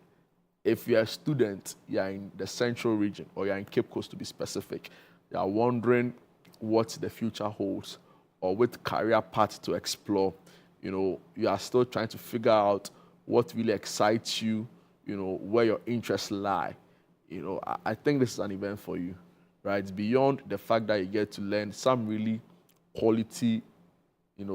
if you're a student, you're in the central region, or you're in Cape Coast to be specific, you're wondering what the future holds or what career path to explore, you are still trying to figure out what really excites you, where your interests lie. I think this is an event for you, right? Beyond the fact that you get to learn some really quality,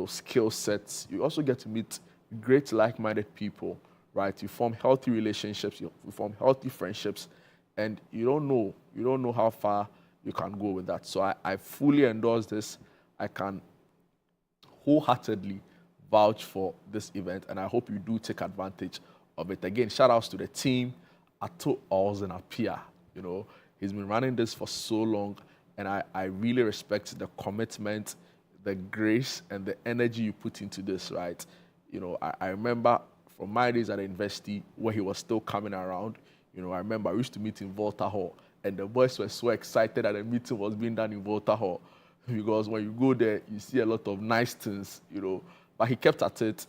skill sets, you also get to meet great like-minded people, right? You form healthy relationships, you form healthy friendships, and you don't know how far you can go with that. So I fully endorse this. I can wholeheartedly vouch for this event, and I hope you do take advantage of it. Again, shout outs to the team, Ato Olsen-Apia. He's been running this for so long, and I really respect the commitment, the grace, and the energy you put into this, right? You know, I remember from my days at the university where he was still coming around. You know, I remember I used to meet in Volta Hall, and the boys were so excited that the meeting was being done in Volta Hall, because when you go there, you see a lot of nice things, you know. But he kept at it,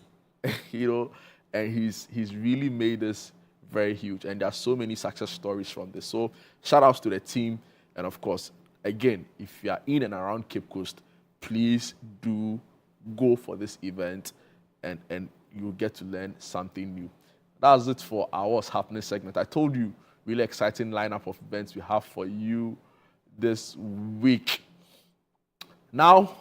you know, and he's really made this very huge. And there are so many success stories from this. So shout outs to the team. And of course, again, if you are in and around Cape Coast, please do go for this event, and you'll get to learn something new. That's it for our What's Happening segment. I told you, really exciting lineup of events we have for you this week. Now,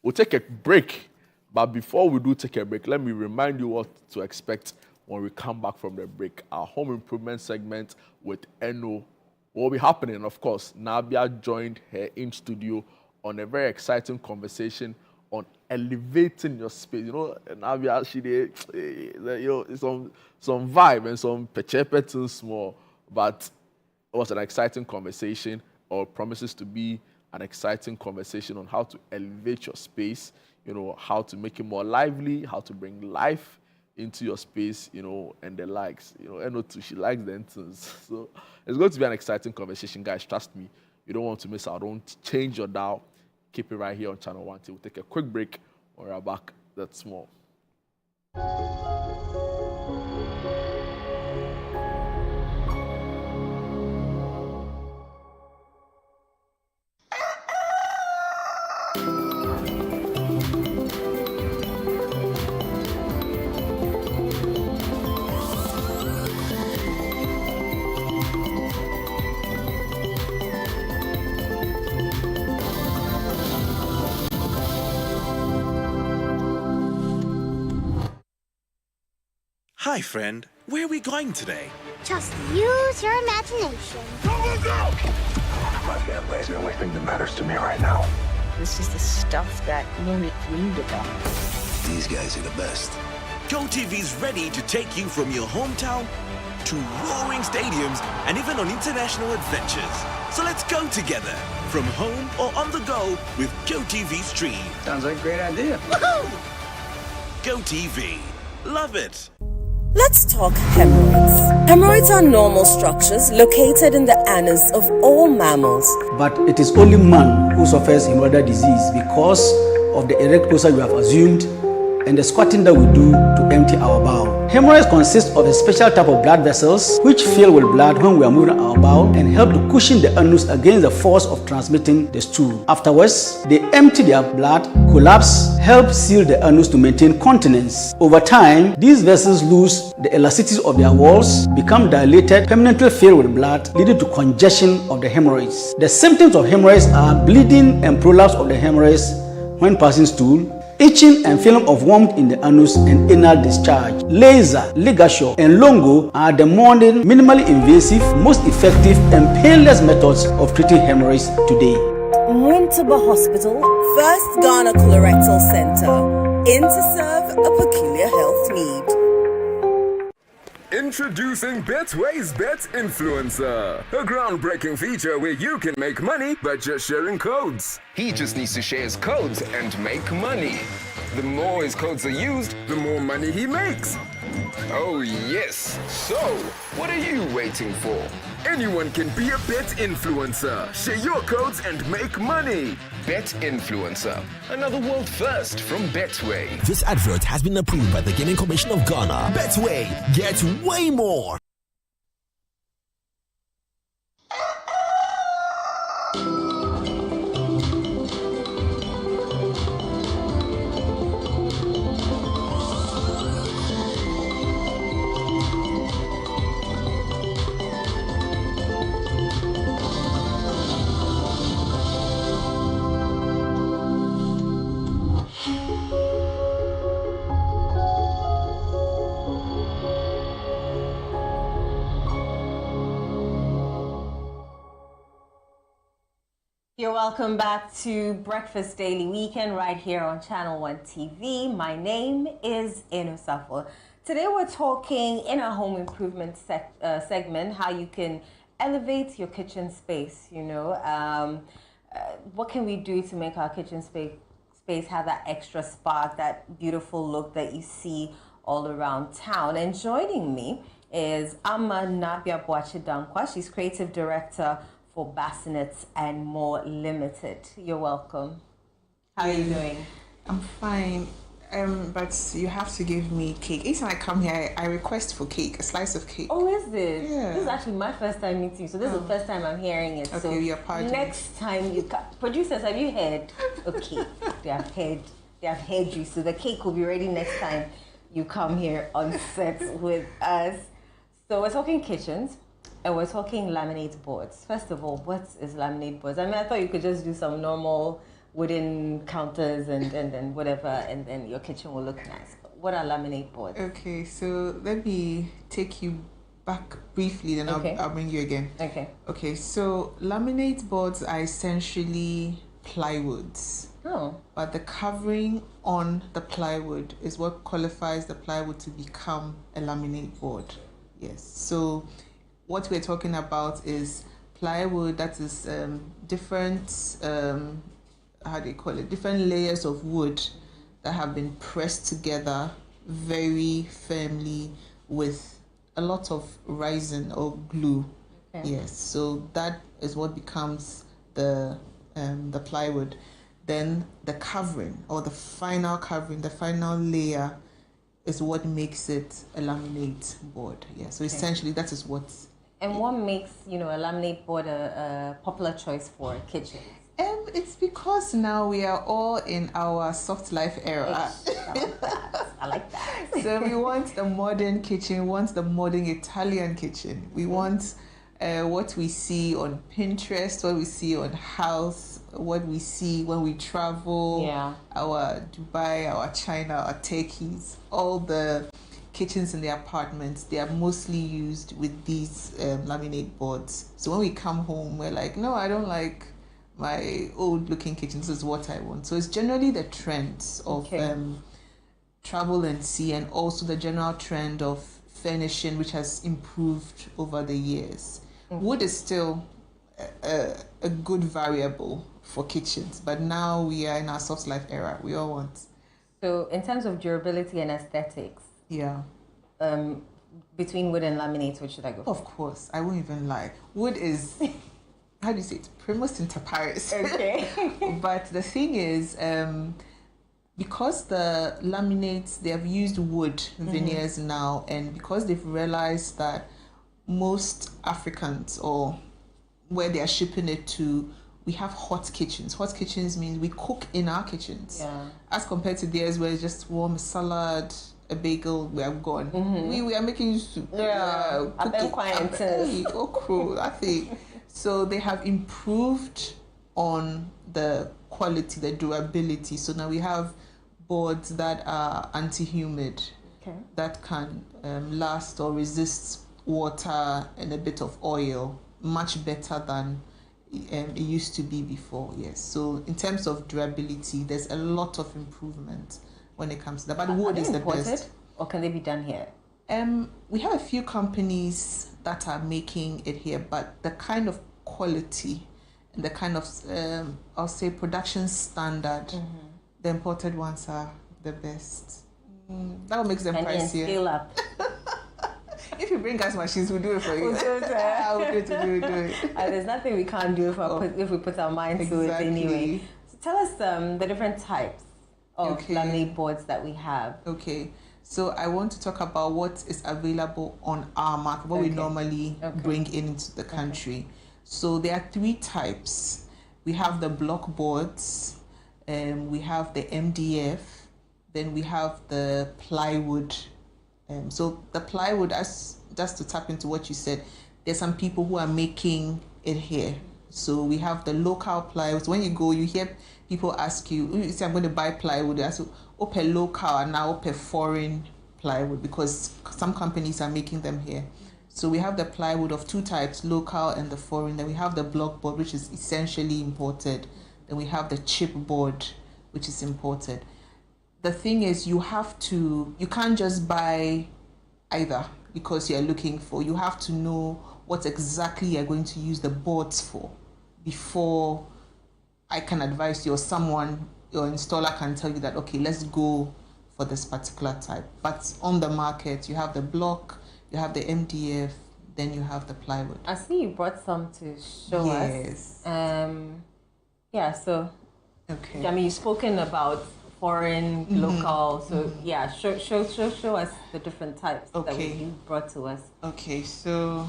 we'll take a break. But before we do take a break, let me remind you what to expect when we come back from the break. Our home improvement segment with Eno will be happening. Of course, Nabia joined her in studio on a very exciting conversation on elevating your space. You know, Nabia, she did, you know, some vibe and some pechepetin small, but it was an exciting conversation, or promises to be an exciting conversation on how to elevate your space, you know, how to make it more lively, how to bring life into your space, you know, and the likes. You know, Eno too, she likes the entrance. So it's going to be an exciting conversation, guys. Trust me. You don't want to miss out. Don't change your dial. Keep it right here on Channel 1. We'll take a quick break. We're back. That's more. Hi, friend. Where are we going today? Just use your imagination. My family's the only thing that matters to me right now. This is the stuff that Munich dreamed about. These guys are the best. GoTV's ready to take you from your hometown to roaring stadiums and even on international adventures. So let's go together, from home or on the go with GoTV Stream. Sounds like a great idea. GoTV. Love it. Let's talk hemorrhoids. Hemorrhoids are normal structures located in the anus of all mammals. But it is only man who suffers hemorrhoidal disease because of the erect posture we have assumed and the squatting that we do to empty our bowel. Hemorrhoids consist of a special type of blood vessels which fill with blood when we are moving our bowel and help to cushion the anus against the force of transmitting the stool. Afterwards, they empty their blood, collapse, help seal the anus to maintain continence. Over time, these vessels lose the elasticity of their walls, become dilated, permanently filled with blood, leading to congestion of the hemorrhoids. The symptoms of hemorrhoids are bleeding and prolapse of the hemorrhoids when passing stool, itching and feeling of warmth in the anus and anal discharge. Laser, ligature, and longo are the modern, minimally invasive, most effective and painless methods of treating hemorrhoids today. Mwintaba Hospital, first Ghana Colorectal Center, in to serve a peculiar health need. Introducing Betway's Bet Influencer, a groundbreaking feature where you can make money by just sharing codes. He just needs to share his codes and make money. The more his codes are used, the more money he makes. Oh yes, so what are you waiting for? Anyone can be a bet influencer. Share your codes and make money. Bet Influencer, another world first from Betway. This advert has been approved by the Gaming Commission of Ghana. Betway, get way more. You're welcome back to Breakfast Daily Weekend right here on Channel 1 TV. My name is Eno Safo. Today we're talking in our home improvement segment how you can elevate your kitchen space, you know. what can we do to make our kitchen space have that extra spark, that beautiful look that you see all around town? And joining me is Amma Nabia Boachidankwa. She's creative director for Bassinets and More Limited. You're welcome. How are you doing? I'm fine. But you have to give me cake. Each time I come here, I request for cake, a slice of cake. Oh, is it? Yeah. This is actually my first time meeting you, so this is the first time I'm hearing it. Okay, so you're pardoned. next time you come, producers, have you heard? Okay, they have heard you. So the cake will be ready next time you come here on set with us. So we're talking kitchens and we're talking laminate boards. First of all, what is laminate boards? I mean, I thought you could just do some normal wooden counters and whatever, and then your kitchen will look nice. What are laminate boards? Okay, so let me take you back briefly, then I'll bring you again. Okay. Okay, so laminate boards are essentially plywoods. Oh. But the covering on the plywood is what qualifies the plywood to become a laminate board. Yes. So what we're talking about is plywood that is different, how do you call it? Different layers of wood that have been pressed together very firmly with a lot of resin or glue. Okay. Yes. So that is what becomes the plywood. Then the covering or the final covering, the final layer is what makes it a laminate board. Yeah. So essentially that is what. And what makes, a laminate board a popular choice for kitchens? It's because now we are all in our soft life era. I like that. So we want the modern kitchen, we want the modern Italian kitchen. We want what we see on Pinterest, what we see on House, what we see when we travel, our Dubai, our China, our Turkeys, all the kitchens in the apartments, they are mostly used with these laminate boards. So when we come home, we're like, no, I don't like my old looking kitchen, this is what I want. So it's generally the trends of travel and see, and also the general trend of furnishing, which has improved over the years. Wood is still a good variable for kitchens, but now we are in our soft life era. We all want. So in terms of durability and aesthetics, between wood and laminate, which should I go for? Of course, I won't even lie. Wood is, how do you say it? Primus inter pares. Okay. But the thing is, because the laminates, they have used wood veneers now, and because they've realized that most Africans, or where they are shipping it to, we have hot kitchens. Hot kitchens means we cook in our kitchens. Yeah. As compared to theirs where it's just warm salad, a bagel, we are gone. We are making soup. Yeah. Okra, I think. So they have improved on the quality, the durability. So now we have boards that are anti-humid, that can last or resist water and a bit of oil much better than it used to be before. Yes. So in terms of durability, there's a lot of improvement when it comes to that. But wood is the best. Or can they be done here? We have a few companies that are making it here, but the kind of quality and the kind of I'll say production standard, the imported ones are the best. That will make them pricier. Scale up. If you bring us machines, we'll do it for you. We'll do it. There's nothing we can't do if we put our minds to it anyway. So tell us the different types of laminate boards that we have. Okay. So I want to talk about what is available on our market, what we normally bring into the country. So there are three types. We have the block boards, we have the MDF, then we have the plywood. So the plywood, just to tap into what you said, there's some people who are making it here. So we have the local plywood. So when you go, you hear people ask you say, I'm going to buy plywood. They ask you, per local and now per foreign plywood, because some companies are making them here. So we have the plywood of two types, local and the foreign. Then we have the block board, which is essentially imported. Then we have the chipboard, which is imported. The thing is, you can't just buy either because you're looking for, you have to know what exactly you're going to use the boards for before I can advise you, or someone, your installer can tell you that, okay, let's go for this particular type. But on the market, you have the block, you have the MDF, then you have the plywood. I see you brought some to show us. Yeah, so, okay. I mean, you've spoken about foreign, local, so yeah, show us the different types that you brought to us. Okay, so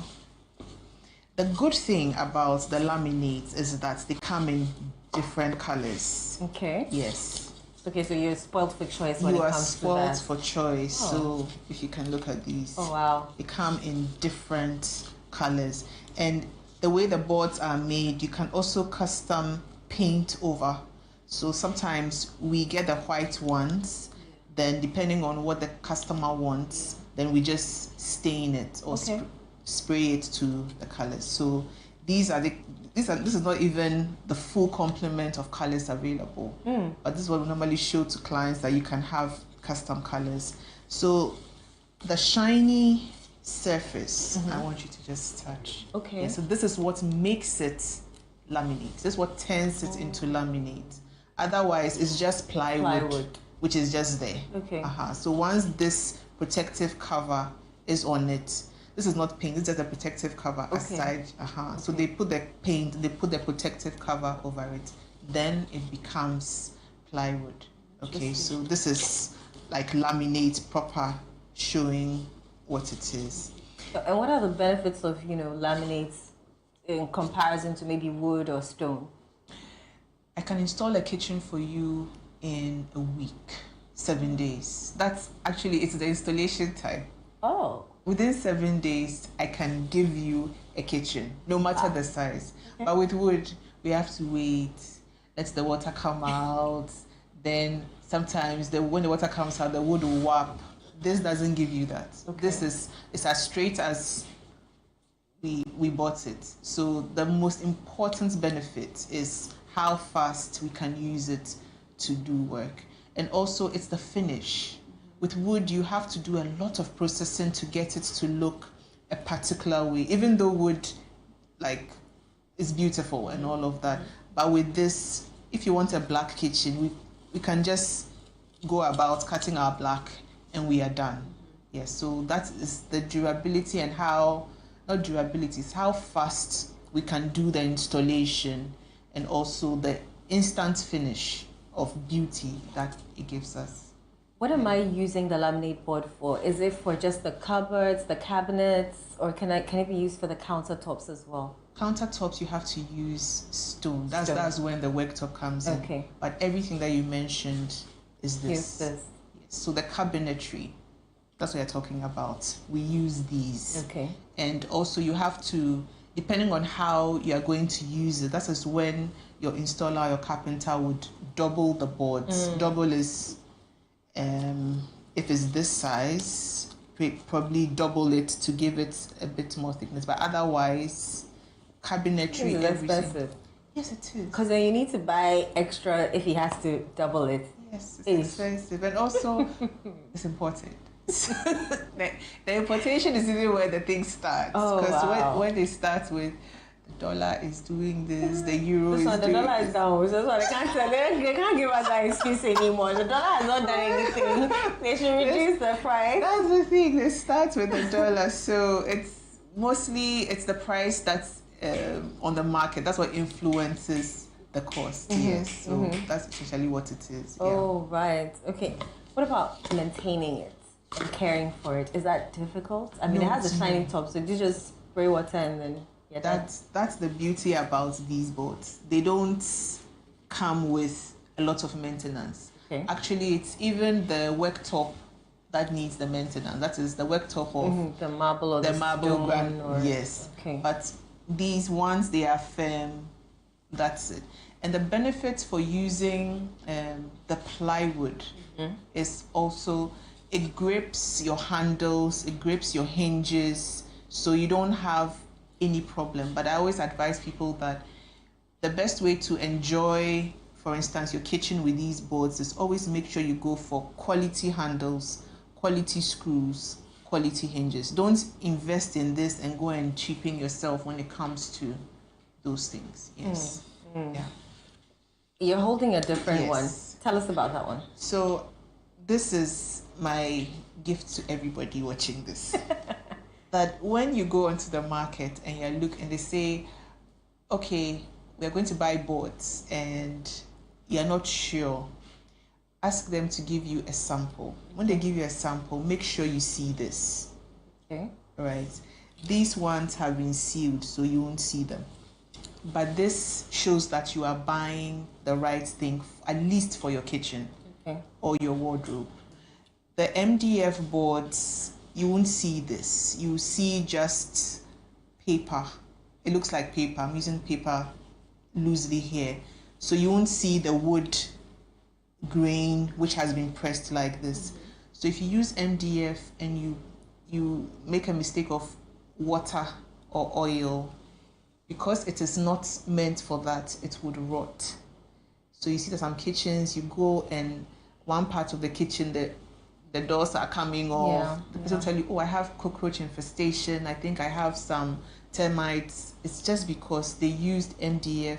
the good thing about the laminates is that they come in different colors. Okay. Yes. Okay, so you're spoiled for choice when it comes to that. You are spoiled for choice. So if you can look at these. Oh, wow. They come in different colors. And the way the boards are made, you can also custom paint over. So sometimes we get the white ones, then depending on what the customer wants, then we just stain it or spray it to the colors. So this is not even the full complement of colors available, but this is what we normally show to clients, that you can have custom colors. So the shiny surface, I want you to just touch. Okay. Yeah, so this is what makes it laminate. This is what turns it into laminate. Otherwise, it's just plywood, which is just there. Okay. So once this protective cover is on it, this is not paint, it's just a protective cover aside. So they put the paint, they put the protective cover over it. Then it becomes plywood. Okay, so this is like laminate proper, showing what it is. And what are the benefits of, laminates in comparison to maybe wood or stone? I can install a kitchen for you in a week, 7 days. That's actually, it's the installation time. Oh. Within 7 days, I can give you a kitchen, no matter the size. But with wood, we have to wait, let the water come out. Then sometimes when the water comes out, the wood will warp. This doesn't give you that. This it's as straight as we bought it. So the most important benefit is how fast we can use it to do work. And also it's the finish. With wood, you have to do a lot of processing to get it to look a particular way, even though wood is beautiful and all of that. But with this, if you want a black kitchen, we can just go about cutting our black and we are done. Yes, so that is the durability and not durability, it's how fast we can do the installation, and also the instant finish of beauty that it gives us. What am I using the laminate board for? Is it for just the cupboards, the cabinets, or can it be used for the countertops as well? Countertops, you have to use stone. That's when the worktop comes in. Okay. But everything that you mentioned is this. Use this. Yes. So the cabinetry, that's what you're talking about. We use these. Okay. And also you have to, depending on how you are going to use it, that is when your installer, your carpenter would double the boards. Double is, if it's this size, probably double it to give it a bit more thickness. But otherwise, cabinetry, is expensive. Yes, it is. Because then you need to buy extra if he has to double it. Yes, it's expensive. And also, it's important. The importation is even where the thing starts. Because when they start with the dollar is doing this, the euro is doing this. The dollar is down. So they can't give us that excuse anymore. The dollar has not done anything. They should reduce the price. That's the thing. They start with the dollar. So it's the price that's on the market. That's what influences the cost. Yes. So that's essentially what it is. Oh, right. Okay. What about maintaining it and caring for it? Is that difficult? I mean, it has a shining top, so you just spray water and then that's the beauty about these boards. They don't come with a lot of maintenance. Okay. Actually, it's even the worktop that needs the maintenance. That is the worktop of the marble or the marble stone. Yes. Okay. But these ones, they are firm. That's it. And the benefit for using the plywood is also it grips your handles, it grips your hinges, so you don't have any problem. But I always advise people that the best way to enjoy, for instance, your kitchen with these boards is always make sure you go for quality handles, quality screws, quality hinges. Don't invest in this and go and cheapen yourself when it comes to those things. Yes. Yeah. You're holding a different Yes. one. Tell us about that one. So this is my gift to everybody watching this. That when you go onto the market and you look and they say, okay, we're going to buy boards and you're not sure, ask them to give you a sample. When they give you a sample, make sure you see this. Okay. Right. These ones have been sealed, so you won't see them. But this shows that you are buying the right thing, at least for your kitchen or your wardrobe. The MDF boards, you won't see this. You see just paper. It looks like paper. I'm using paper loosely here. So you won't see the wood grain which has been pressed like this. So if you use MDF and you make a mistake of water or oil, because it is not meant for that, it would rot. So you see that some kitchens, you go and one part of the kitchen, the doors are coming off. The person tell you, oh, I have cockroach infestation. I think I have some termites. It's just because they used MDF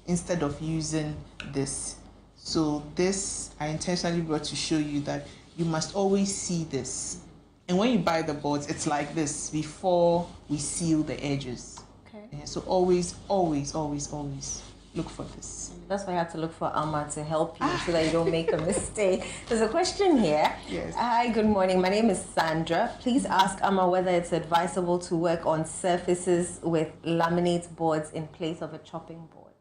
instead of using this. So this, I intentionally brought to show you that you must always see this. And when you buy the boards, it's like this before we seal the edges. Okay. So always, always, always, always look for this. That's why I had to look for Amma to help you so that you don't make a mistake. There's a question here. Yes. Hi, good morning. My name is Sandra. Please ask Amma whether it's advisable to work on surfaces with laminate boards in place of a chopping board.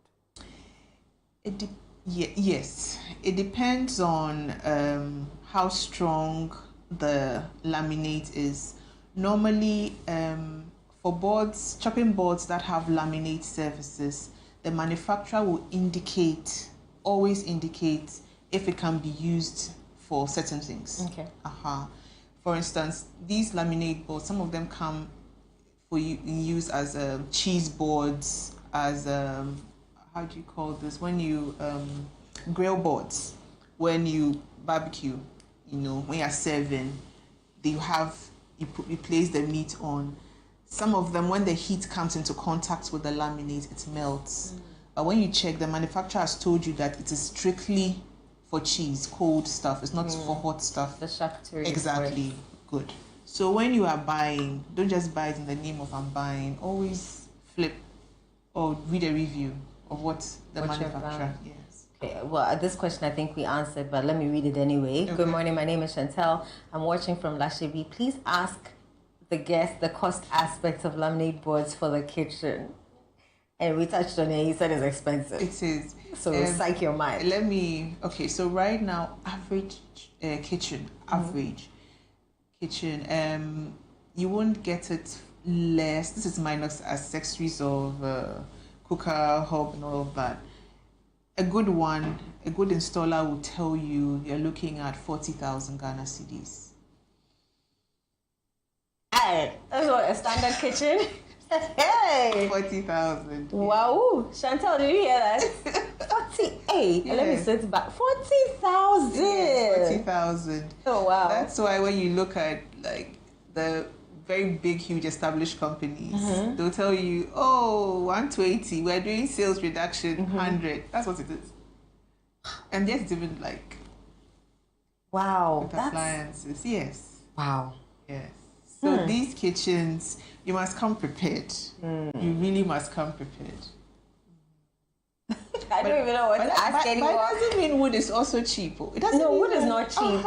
Yes. It depends on how strong the laminate is. Normally, for boards, chopping boards that have laminate surfaces, the manufacturer will always indicate if it can be used for certain things. Okay. For instance, these laminate boards, some of them come for use as cheese boards, as how do you call this? When you grill boards, when you barbecue, when you're serving, you place the meat on. Some of them, when the heat comes into contact with the laminate, it melts. But when you check, the manufacturer has told you that it is strictly for cheese, cold stuff. It's not for hot stuff. The charcuterie. Exactly. Good. So when you are buying, don't just buy it in the name of I'm buying. Always flip or read a review of what the manufacturer. Yes. Okay. Well, this question I think we answered, but let me read it anyway. Okay. Good morning. My name is Chantel. I'm watching from Lashebi. Please ask the guest the cost aspect of laminate boards for the kitchen. And we touched on it. He said it's expensive. It is. So psych your mind. So right now, average kitchen, you won't get it less. This is minus accessories of cooker, hob, and all of that. A good installer will tell you you're looking at 40,000 Ghana cedis. That's what a standard kitchen. Hey, 40,000. Wow, Chantal, did you hear that? 48. Yes. Let me sit back. 40,000. Yes, 40,000. Oh wow. That's why when you look at like the very big, huge established companies, they'll tell you, oh, 120. We're doing sales reduction, 100. That's what it is. And yet it's even like. Wow. With appliances. Yes. Wow. Yes. So these kitchens, you must come prepared. You really must come prepared. I don't even know what to ask anymore. But it doesn't mean wood is also cheap. It doesn't no, mean wood is not cheap.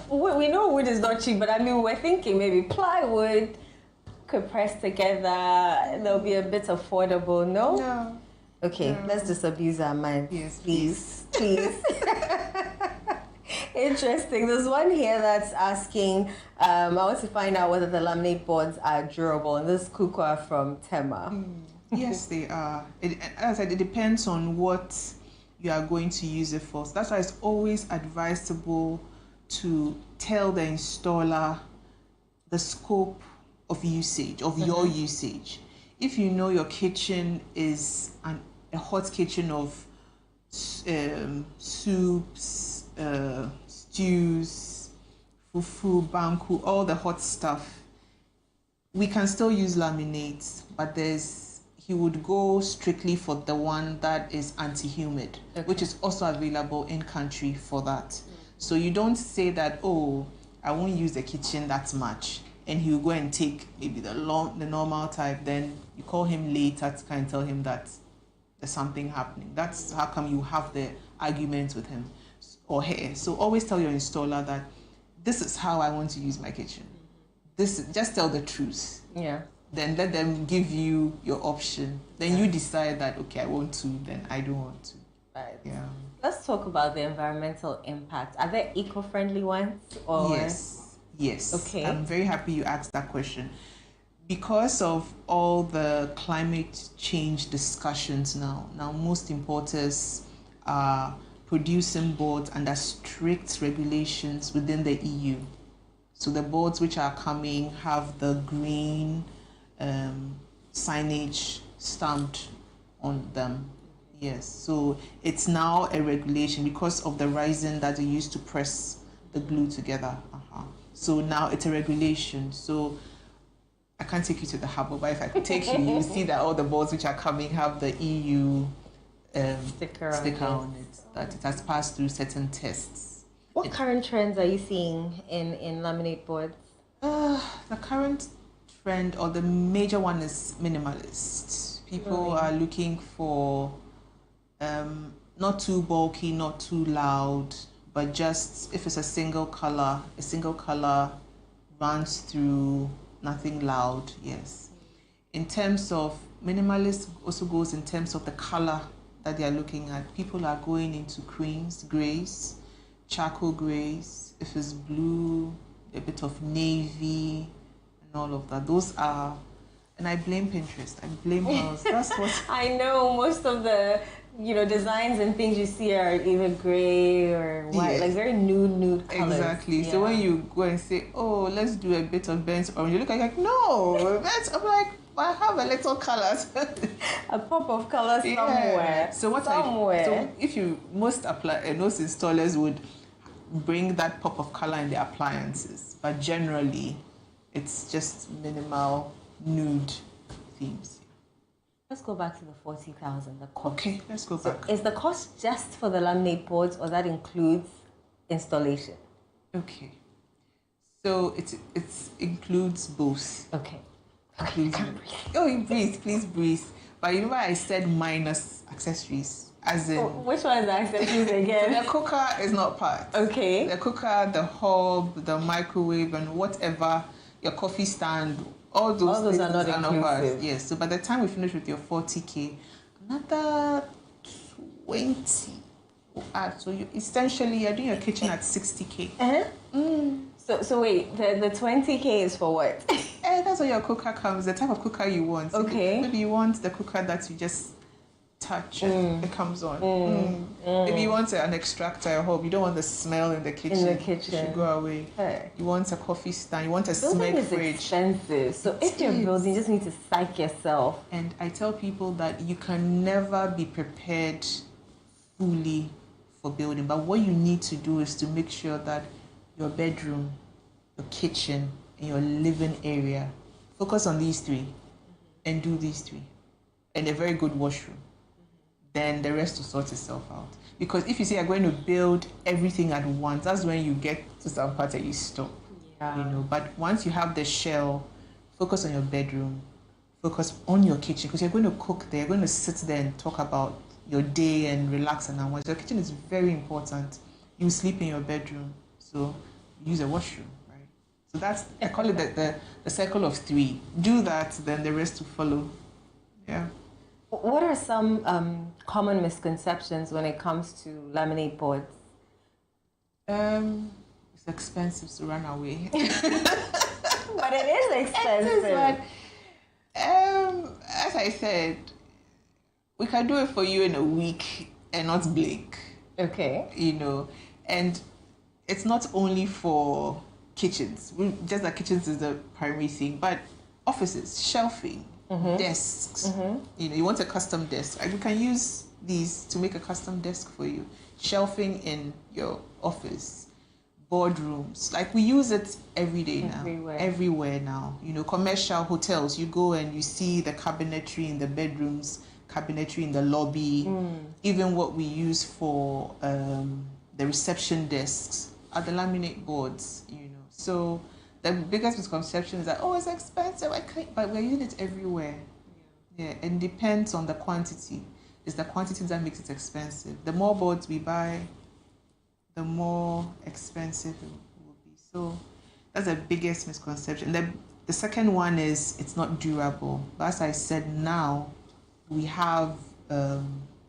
We know wood is not cheap, but I mean, we're thinking maybe plywood could press together. There'll be a bit affordable, no? No. Okay, let's disabuse our minds. Yes, please. Interesting. There's one here that's asking, I want to find out whether the laminate boards are durable. And this is Kukwa from Tema. Yes, they are. As I said, it depends on what you are going to use it for. So that's why it's always advisable to tell the installer the scope of usage, of your usage. If you know your kitchen is a hot kitchen of soups, stews, fufu, banku, all the hot stuff, we can still use laminates, but he would go strictly for the one that is anti-humid, which is also available in country for that. So you don't say that, oh, I won't use the kitchen that much, and he'll go and take maybe the normal type, then you call him later to kind of tell him that there's something happening. That's how come you have the argument with him or her. So always tell your installer that this is how I want to use my kitchen. Just tell the truth. Yeah. Then let them give you your option. Then you decide that, okay, I want to, then I don't want to. Right. Yeah. Let's talk about the environmental impact. Are there eco-friendly ones? Or? Yes. Okay. I'm very happy you asked that question. Because of all the climate change discussions now most importers are producing boards under strict regulations within the EU. So the boards which are coming have the green signage stamped on them. Yes, so it's now a regulation because of the resin that they used to press the glue together. So now it's a regulation. So I can't take you to the harbor, but if I could take you, you see that all the boards which are coming have the EU sticker on it, that it has passed through certain tests. What current trends are you seeing in laminate boards? The current trend or the major one is minimalist. People are looking for not too bulky, not too loud, but just if it's a single color runs through, nothing loud. Yes. In terms of minimalist, also goes in terms of the color that they are looking at. People are going into creams, grays, charcoal grays. If it's blue, a bit of navy, and all of that. Those are, and I blame Pinterest. I blame house. That's what I know. Most of the designs and things you see are either gray or white, like very nude colors. Exactly. Yeah. So when you go and say, oh, let's do a bit of burnt orange, you look like no, I'm like, I have a little colors. A pop of color somewhere. So so if you most installers would bring that pop of color in the appliances, but generally it's just minimal nude themes. Let's go back to the 40,000. The cost. Okay, let's go back. Is the cost just for the laminate boards, or that includes installation? Okay. So it includes both. Okay. Please breathe. Please breathe. But you remember I said minus accessories, as in. Which one is the accessories again? So the cooker is not part. Okay. The cooker, the hob, the microwave, and whatever, your coffee stand. All those are not inclusive. Yes. So by the time we finish with your 40K, another 20 will add. So essentially you're doing your kitchen at 60K. So wait, the 20K is for what? That's where your cooker comes. The type of cooker you want. Okay. Maybe you want the cooker that you just touch and it comes on. Maybe you want an extractor or hob. You don't want the smell in the kitchen. It should go away. Hey. You want a coffee stand. You want a Smeg fridge. Building is expensive. So if you're building, you just need to psych yourself. And I tell people that you can never be prepared fully for building. But what you need to do is to make sure that your bedroom, your kitchen, and your living area, focus on these three and do these three. And a very good washroom. Then the rest will sort itself out. Because if you say you're going to build everything at once, that's when you get to some part that you stop. Yeah. But once you have the shell, focus on your bedroom, focus on your kitchen, because you're going to cook there, you're going to sit there and talk about your day and relax and unwind. Your kitchen is very important. You sleep in your bedroom, so use a washroom, right? So that's, I call it the circle of three. Do that, then the rest will follow. Yeah. What are some common misconceptions when it comes to laminate boards? It's expensive to run away. But it is expensive. As I said, we can do it for you in a week and not blink. Okay. And it's not only for kitchens. Just that kitchens is the primary thing, but offices, shelving, desks. You want a custom desk. We can use these to make a custom desk for you. Shelving in your office, boardrooms. Like we use it every day now. Everywhere now. You know, commercial hotels, you go and you see the cabinetry in the bedrooms, cabinetry in the lobby, even what we use for the reception desks are the laminate boards, you know. So the biggest misconception is that, oh, it's expensive, but we're using it everywhere. Yeah, it depends on the quantity. It's the quantity that makes it expensive. The more boards we buy, the more expensive it will be. So that's the biggest misconception. The second one is it's not durable. But as I said, now we have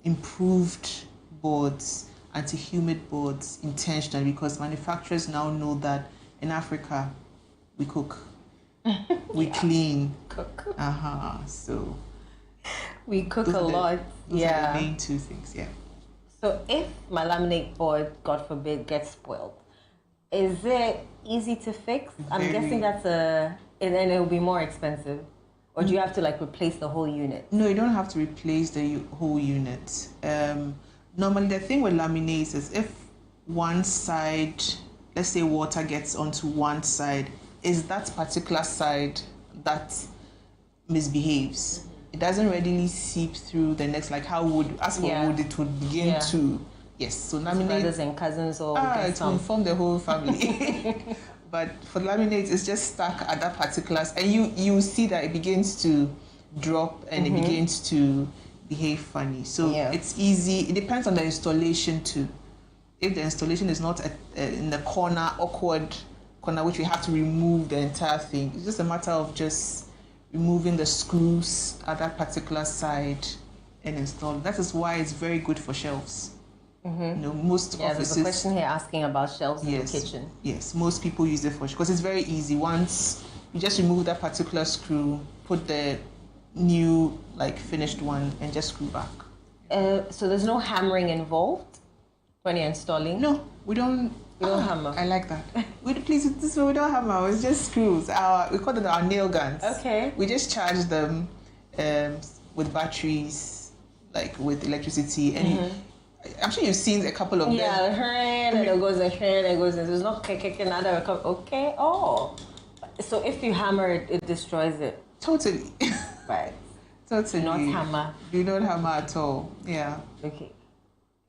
improved boards, anti-humid boards intentionally, because manufacturers now know that in Africa we cook, we clean, so we cook a lot. Those are the main two things. Yeah. So if my laminate board, God forbid, gets spoiled, is it easy to fix? I'm guessing that's and then it will be more expensive. Or do you have to like replace the whole unit? No, you don't have to replace the whole unit. Normally the thing with laminates is if one side, let's say water gets onto one side, is that particular side that misbehaves. It doesn't readily seep through the next, like how wood, as for wood, it would begin to, yes. So laminate, brothers and cousins or it will inform the whole family. But for laminate, it's just stuck at that particular, and you see that it begins to drop and it begins to behave funny. So it's easy. It depends on the installation too. If the installation is not in the corner, awkward corner, which we have to remove the entire thing, it's just a matter of just removing the screws at that particular side and install. That is why it's very good for shelves. You know, most offices. There's a question here asking about shelves in the kitchen. Yes, most people use it for, because it's very easy. Once you just remove that particular screw, put the new like finished one, and just screw back. So there's no hammering involved when you're installing? No, we don't. We don't hammer. I like that. We don't hammer. It's just screws. We call them our nail guns. Okay. We just charge them with batteries, like with electricity, and I'm sure you've seen a couple of them. Yeah, and it goes and it goes. There's no another. Okay. Oh, so if you hammer it, it destroys it. Totally. Right. Totally. Do not hammer. Do not hammer at all. Yeah. Okay.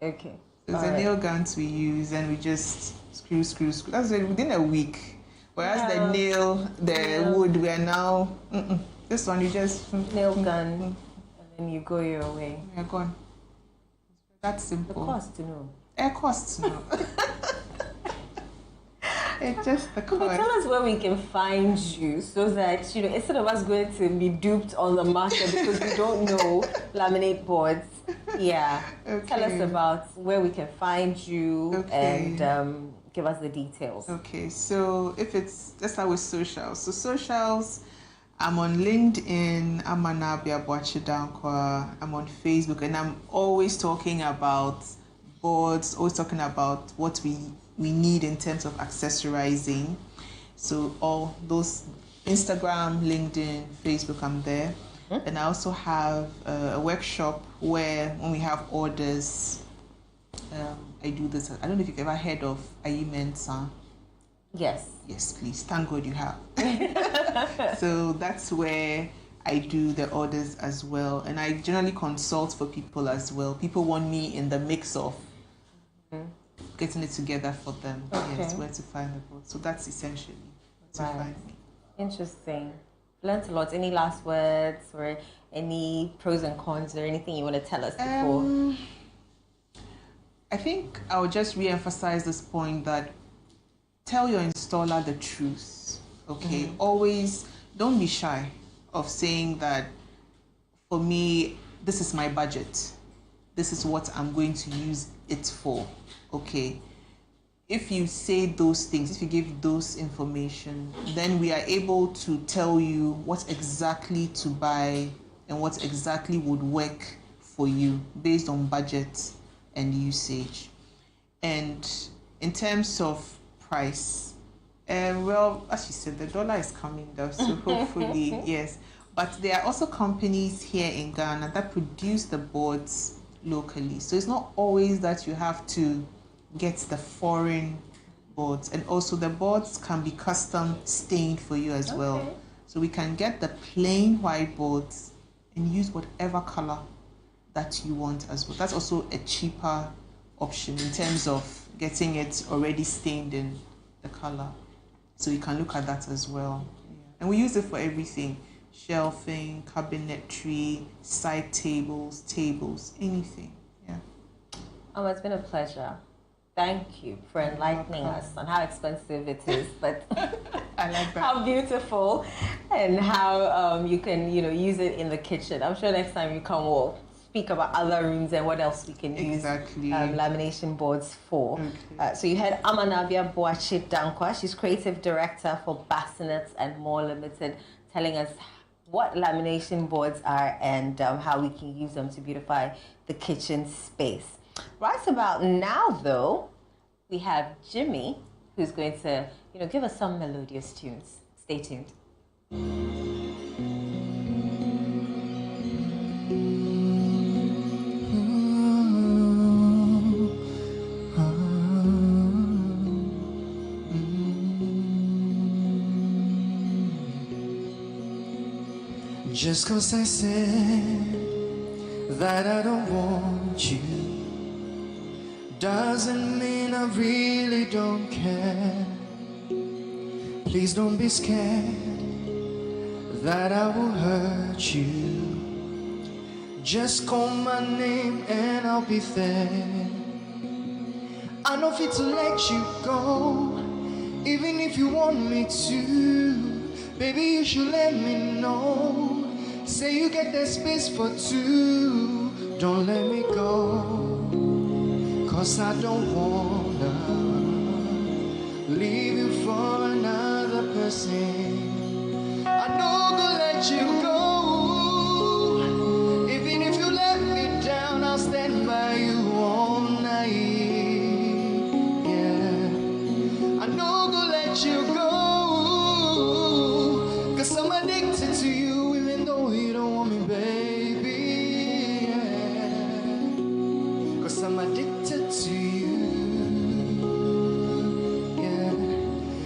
Okay. There's the nail guns we use, and we just screw. That's within a week. Whereas the wood, we are now, this one you just... Nail gun, and then you go your way. You're gone. That's simple. The cost to know. It costs to know. It's just the cost. But tell us where we can find you, so that, you know, instead of us going to be duped on the market because we don't know laminate boards. Yeah. Okay. Tell us about where we can find you and give us the details. Okay, so let's start with socials. So socials, I'm on LinkedIn, I'm on Abia Boachidankwa, I'm on Facebook, and I'm always talking about boards, always talking about what we need in terms of accessorizing. So all those, Instagram, LinkedIn, Facebook, I'm there. And I also have a workshop where when we have orders, I do this. I don't know if you've ever heard of Mensa. Yes. Yes, please. Thank God you have. So that's where I do the orders as well. And I generally consult for people as well. People want me in the mix of getting it together for them. Okay. Yes, where to find the board. So that's essentially where to find me. Interesting. Learned a lot. Any last words or any pros and cons or anything you want to tell us before? I think I would just re-emphasize this point that tell your installer the truth. Okay, always don't be shy of saying that for me, this is my budget. This is what I'm going to use it for. Okay. If you say those things, if you give those information, then we are able to tell you what exactly to buy and what exactly would work for you based on budget and usage. And in terms of price, well, as you said, the dollar is coming down, so hopefully, yes. But there are also companies here in Ghana that produce the boards locally. So it's not always that you have to get the foreign boards. And also the boards can be custom stained for you as well. So we can get the plain white boards and use whatever color that you want as well. That's also a cheaper option in terms of getting it already stained in the color. So you can look at that as well. Yeah. And we use it for everything. Shelving, cabinetry, side tables, anything. Yeah. Oh, it's been a pleasure. Thank you for enlightening us on how expensive it is, but I like that. How beautiful, and how you can use it in the kitchen. I'm sure next time you come, we'll speak about other rooms and what else we can use lamination boards for. So you had Amanavia Boachi Dankwa. She's creative director for Bassinets and More Limited, telling us what lamination boards are and how we can use them to beautify the kitchen space. Right about now, though, we have Jimmy, who's going to, give us some melodious tunes. Stay tuned. Just 'cause I said that I don't want you doesn't mean I really don't care. Please don't be scared that I will hurt you. Just call my name and I'll be there. I know fit to let you go, even if you want me to. Baby, you should let me know. Say you get the space for two. Don't let me go, 'cause I don't wanna leave you for another person. I know gonna let you go. Even if you let me down, I'll stand by you all night. Yeah, I know gonna let you go, 'cause I'm addicted to you, even though you don't want me, baby. Yeah, 'cause I'm addicted to you. Yeah,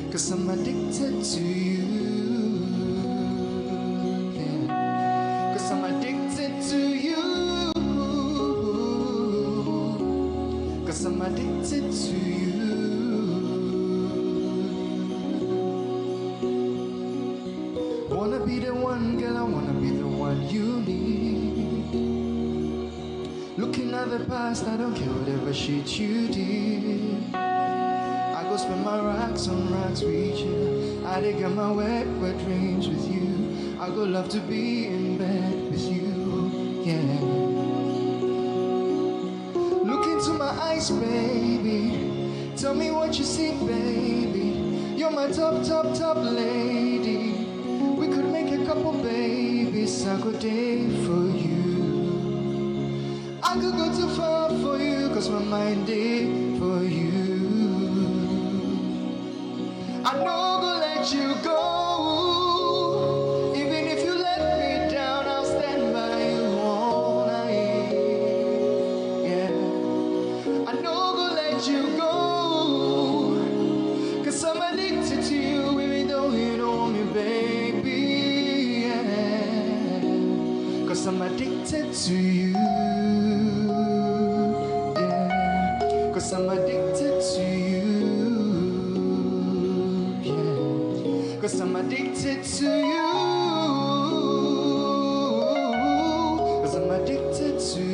'cause I'm addicted to you. Yeah, 'cause I'm addicted to you. 'Cause I'm addicted to you. Wanna be the one, girl, I wanna be the one you need. Looking at the past, I don't care whatever shit you did. I go spend my racks on racks with you. I dig up my wet dreams with you. I go love to be in bed with you, yeah. Look into my eyes, baby. Tell me what you see, baby. You're my top lady. We could make a couple babies. I could date for you. I could go too far for you, 'cause my mind did for you. I know gonna let you go. Even if you let me down, I'll stand by you all night. Yeah, I know gonna let you go, 'cause I'm addicted to you, even though you don't want me, baby. Yeah, 'cause I'm addicted to you. Yeah, 'cause I'm addicted to you. Yeah, 'cause I'm addicted to you. 'Cause I'm addicted to you.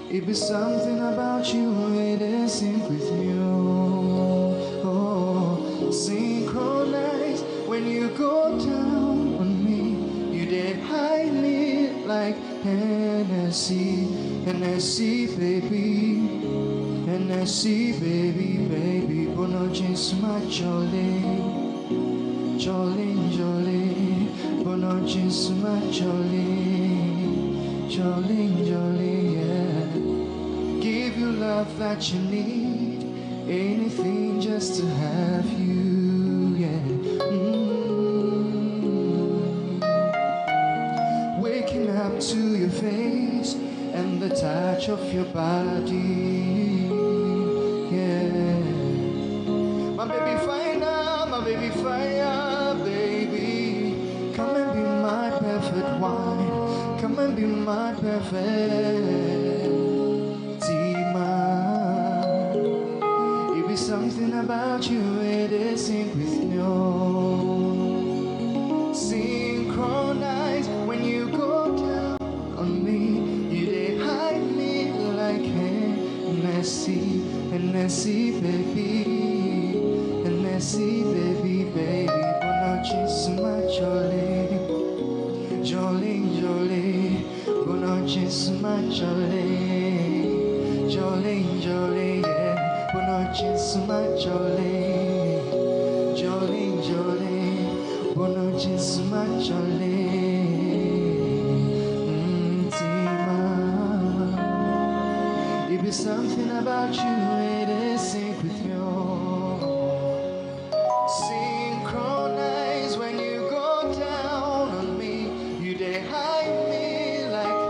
It be something about you, it is sync with me. Oh, synchronize when you go down on me. You did like Hennessy, Hennessy, baby, Hennessy, baby, baby. Bono jeans my jolly, jolly, jolly. Bono jeans my jolly, jolly, jolly, yeah. Give you love that you need, anything just to have you, yeah. Waking up to your face and the touch of your body, yeah. My baby fire, my baby fire, baby. Come and be my perfect wine, come and be my perfect something about you, it is sync with no synchronize when you go down on me. You did hide me like Hennessy, Hennessy, baby, Hennessy, baby, baby. Bono jeans my jolly, jolly, jolly. Bono jeans my jolly, jolly, jolly, yeah. Bono jeans my jolly, jolly, jolly. Bono jeans my jolly. Tima, it be something about you, it is sync with me. Synchronize when you go down on me. You they hide me like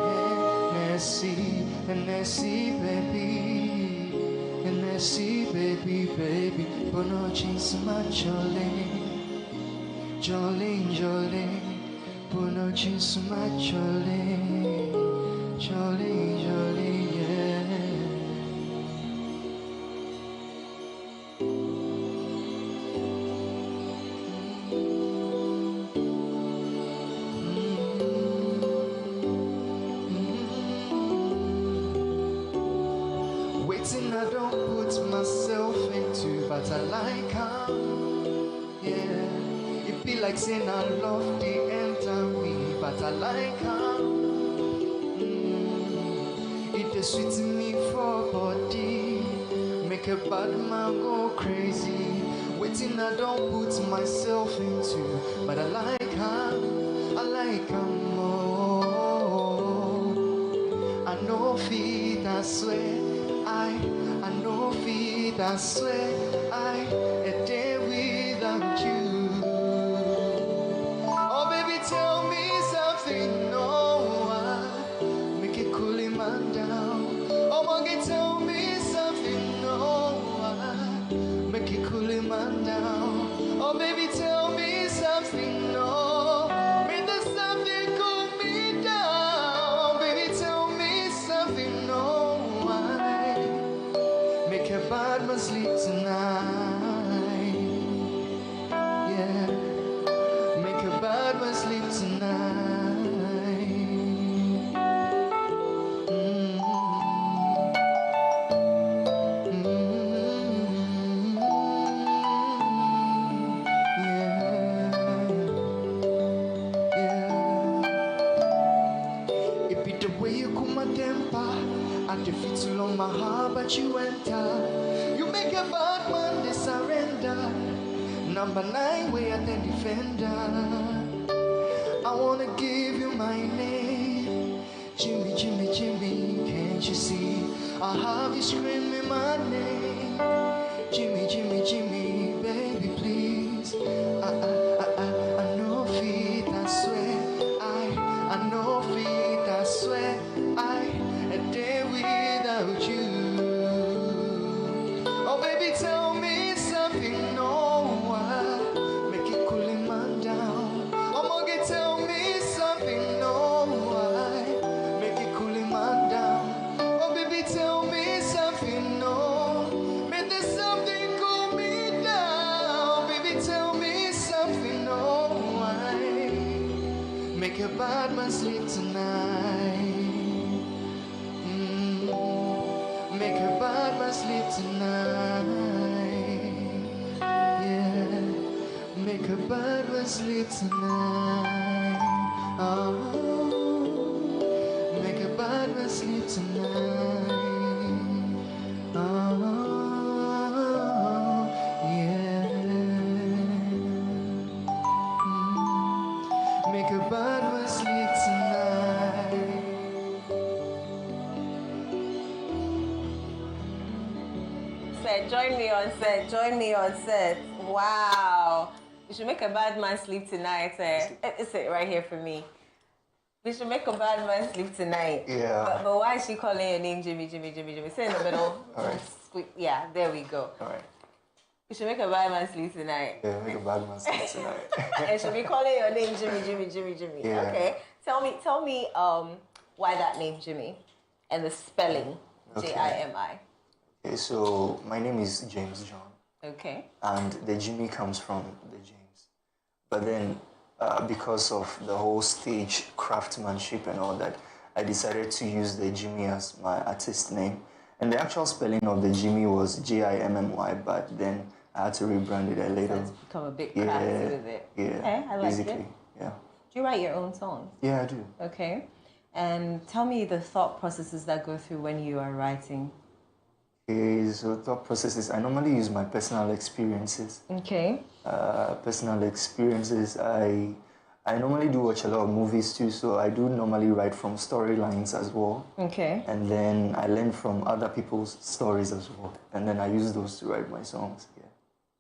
Hennessy, Hennessy, baby. Hennessy, baby, baby. Bono jeans my jolly, jolly, jolly. Bono jeans my jolly, jolly, jolly, yeah. Waiting I don't put myself into, but I like her, yeah. It be like saying I love the enter me, but I like her. It is sweet me for body, make a bad man go crazy. Waiting I don't put myself into, but I like her, I like her more. I know feet, I swear. I know feet, I swear, a day without you. Oh, baby, tell me something, no, make it cool him man down. Oh, monkey, tell me something, no, make it cool him man down. Oh, baby, tell me something, no, make the something cool me down. Baby, tell me something, no. Make a bad man sleep tonight, yeah. Make a bad man sleep tonight. Yeah. It be the way you cool my temper. I defeat too long my heart, but you enter. You make a bad man they surrender. Number 9, way at the defender. I wanna give you my name, Jimmy, Jimmy, Jimmy. Can't you see? I have you screaming my name, Jimmy, Jimmy, Jimmy. Baby, please. I know feet, I swear. I know feet, I swear. A day without you. Oh, baby, tell me something, no, make it cool him man down. Oh, monkey, tell me something, no, make it cool him man down. Oh, baby, tell me something, no, make this something cool me down. Baby, tell me something, no, make a bad man sleep tonight. Make a bad man sleep tonight, yeah. Make a bad man sleep tonight, oh, sleep tonight. Oh, yeah. Make a bad man sleep tonight. Set, join me on set. Join me on set. Wow. You should make a bad man sleep tonight. It's it right here for me. We should make a bad man sleep tonight. Yeah. But why is she calling your name Jimmy? Say in the middle. All right. Yeah, there we go. All right. We should make a bad man sleep tonight. Yeah, make a bad man sleep tonight. And should be calling your name Jimmy. Yeah. Okay. Tell me why that name Jimmy and the spelling Jimi. Okay, so my name is James John. Okay. And the Jimmy comes from the James. But then because of the whole stage craftsmanship and all that, I decided to use the Jimmy as my artist name. And the actual spelling of the Jimmy was Jimmy, but then I had to rebrand it a little. It's become a bit crafty with it. Yeah, okay, I like basically, it. yeah. Do you write your own songs? Yeah, I do. Okay. And tell me the thought processes that go through when you are writing. Okay, so thought processes, I normally use my personal experiences. Okay. Personal experiences, I normally do watch a lot of movies too, so I do normally write from storylines as well. Okay. And then I learn from other people's stories as well. And then I use those to write my songs, yeah.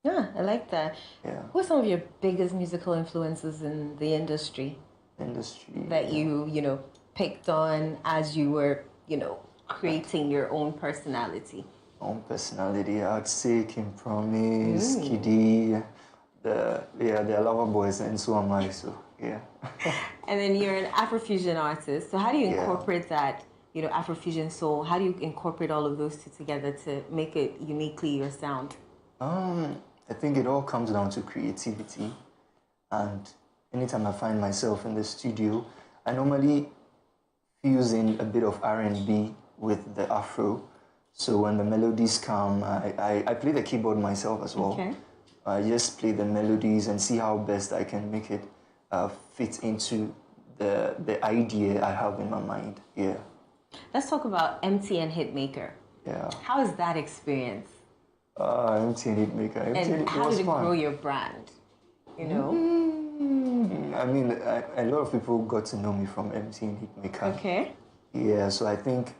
Yeah, I like that. Yeah. Who are some of your biggest musical influences in the industry? That you picked on as you were, creating your own personality? Own personality, I'd say Kim Promise, Kiddy, the Lover Boys, and so am I, so yeah. And then you're an Afrofusion artist, so how do you incorporate that, Afrofusion soul? How do you incorporate all of those two together to make it uniquely your sound? I think it all comes down to creativity, and anytime I find myself in the studio, I normally fuse in a bit of R&B with the Afro. So when the melodies come, I play the keyboard myself as well. Okay. I just play the melodies and see how best I can make it fit into the idea I have in my mind. Yeah. Let's talk about MTN Hitmaker. Yeah. How is that experience? MTN Hitmaker. And how did it grow your brand? I mean, a lot of people got to know me from MTN Hitmaker. Okay. Yeah, so I think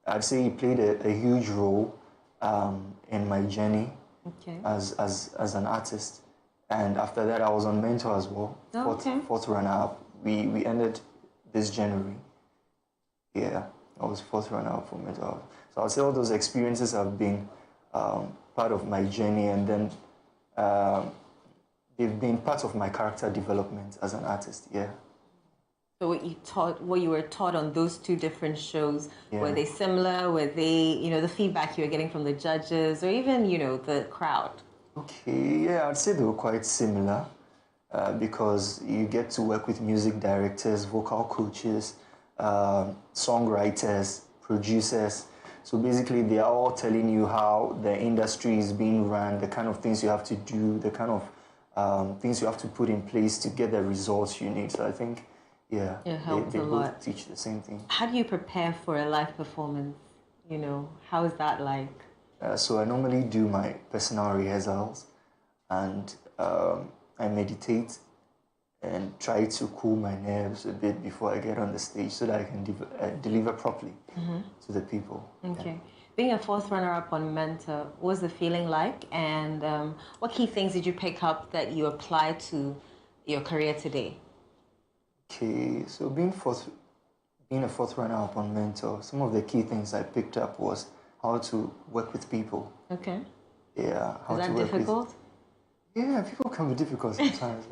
I'd say it played a huge role in my journey as an artist. And after that, I was on Mentor as well. Fourth runner-up. We ended this January. Yeah, I was fourth runner-up for Mentor. So I'd say all those experiences have been part of my journey, and then they've been part of my character development as an artist, yeah. So what you were taught on those two different shows, were they similar? Were they, the feedback you were getting from the judges, or even, the crowd? Okay, yeah, I'd say they were quite similar because you get to work with music directors, vocal coaches, songwriters, producers. So basically, they are all telling you how the industry is being run, the kind of things you have to do, the kind of things you have to put in place to get the results you need. So I think, yeah, it helps they a both lot. teach the same thing. How do you prepare for a live performance? How is that like? So I normally do my personal rehearsals, and I meditate and try to cool my nerves a bit before I get on the stage so that I can deliver properly to the people. Okay. Yeah. Being a fourth runner-up on Mentor, what was the feeling like? And what key things did you pick up that you applied to your career today? Okay, so being a fourth runner-up on Mentor, some of the key things I picked up was how to work with people. Okay. Yeah. Is that difficult? Yeah, people can be difficult sometimes.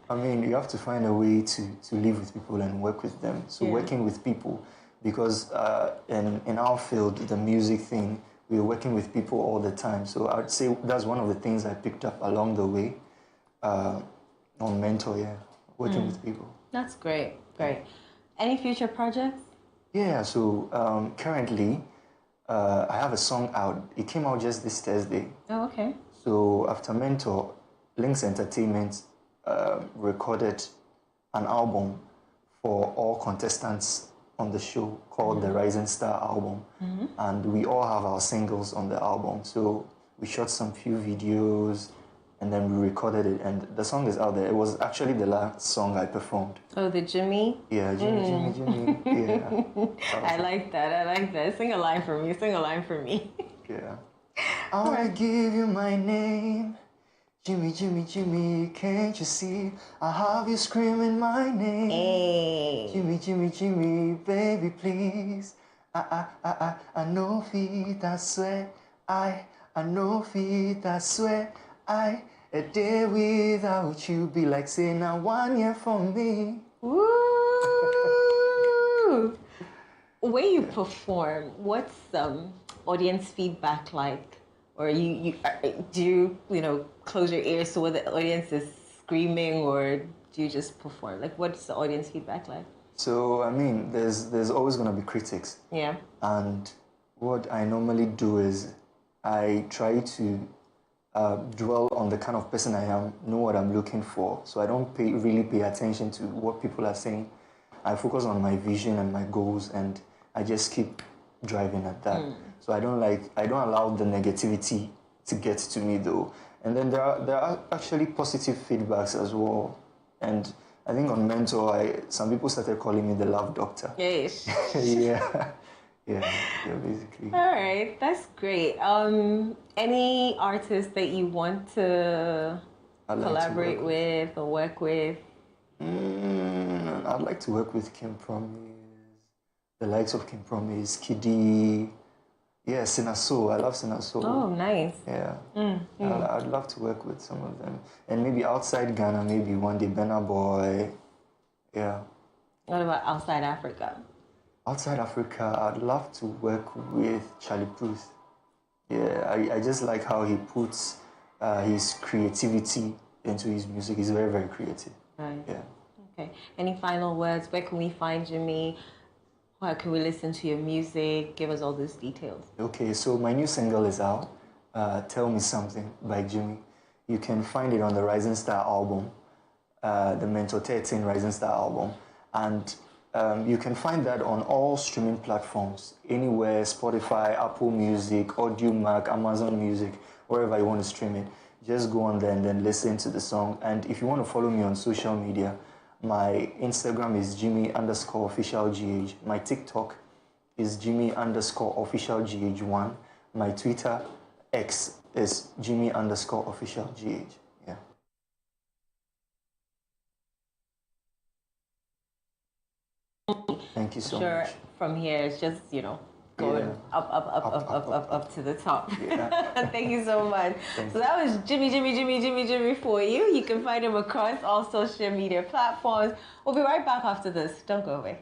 I mean, you have to find a way to live with people and work with them. So working with people, because in our field, the music thing, we're working with people all the time. So I'd say that's one of the things I picked up along the way on Mentor, working with people. That's great, great. Any future projects? Yeah, so currently I have a song out. It came out just this Thursday. Oh, okay. So after Mentor, Links Entertainment recorded an album for all contestants on the show called the Rising Star album, and we all have our singles on the album. So we shot some few videos, and then we recorded it, and the song is out there. It was actually the last song I performed. Oh, the Jimmy? Yeah, Jimmy. Yeah. I like that. Sing a line for me. Yeah. I wanna give you my name. Jimmy, Jimmy, Jimmy, can't you see? I have you screaming my name. Hey. Jimmy, Jimmy, Jimmy, baby, please. I know feet, I swear. I know feet, I swear. A day without you be like saying now 1 year for me. Woo! When you perform, what's audience feedback like? Or do you close your ears to what the audience is screaming, or do you just perform? Like, what's the audience feedback like? So I mean, there's always gonna be critics. Yeah. And what I normally do is I try to dwell on the kind of person I am, know what I'm looking for. So I don't really pay attention to what people are saying. I focus on my vision and my goals, and I just keep driving at that. So I don't allow the negativity to get to me though. And then there are actually positive feedbacks as well. And I think on Mentor, some people started calling me the love doctor. Yes. Yeah, basically. All right, that's great. Any artists that you want to collaborate with or work with? I'd like to work with Kim Promise, the likes of Kim Promise, Kiddy. Yeah, Sinaso. I love Sinaso. Oh, nice. Yeah. I'd love to work with some of them. And maybe outside Ghana, maybe one day, Burna Boy. Yeah. What about outside Africa? Outside Africa, I'd love to work with Charlie Puth. Yeah, I just like how he puts his creativity into his music. He's very, very creative. Right. Yeah. Okay. Any final words? Where can we find Jimmy? Where can we listen to your music? Give us all those details. Okay, so my new single is out, Tell Me Something by Jimmy. You can find it on the Rising Star album, the Mentor 13 Rising Star album. And you can find that on all streaming platforms, anywhere, Spotify, Apple Music, AudioMac, Amazon Music, wherever you want to stream it. Just go on there and then listen to the song. And if you want to follow me on social media, my Instagram is Jimmy_officialgh. My TikTok is Jimmy_officialgh1. My Twitter X is Jimmy_officialgh. Yeah. Thank you so much. From here, it's just, going up to the top. Yeah. Thank you so much. So that was Jimmy for you. You can find him across all social media platforms. We'll be right back after this. Don't go away.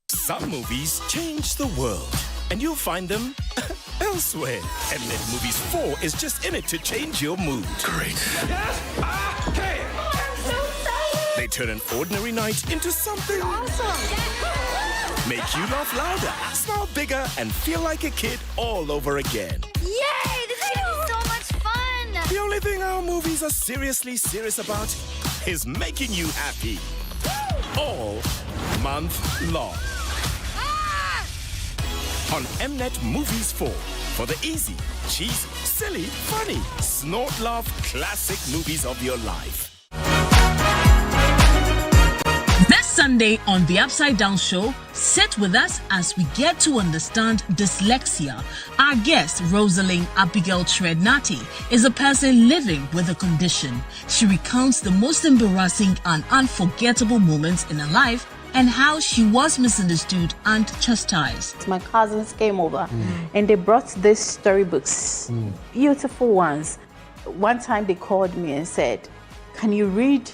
Some movies change the world, and you'll find them elsewhere. Mnet Movies 4 is just in it to change your mood. Great. Yes, I can. Oh, I'm so excited. They turn an ordinary night into something Awesome. make you laugh louder, smile bigger, and feel like a kid all over again. Yay, this is gonna be so much fun. The only thing our movies are seriously serious about is making you happy. All month long. On Mnet Movies 4 for the easy, cheesy, silly, funny, snort laugh classic movies of your life. This Sunday on The Upside Down Show, sit with us as we get to understand dyslexia. Our guest, Rosalind Abigail Trednati, is a person living with a condition. She recounts the most embarrassing and unforgettable moments in her life and how she was misunderstood and chastised. My cousins came over and they brought these storybooks, beautiful ones. One time they called me and said, can you read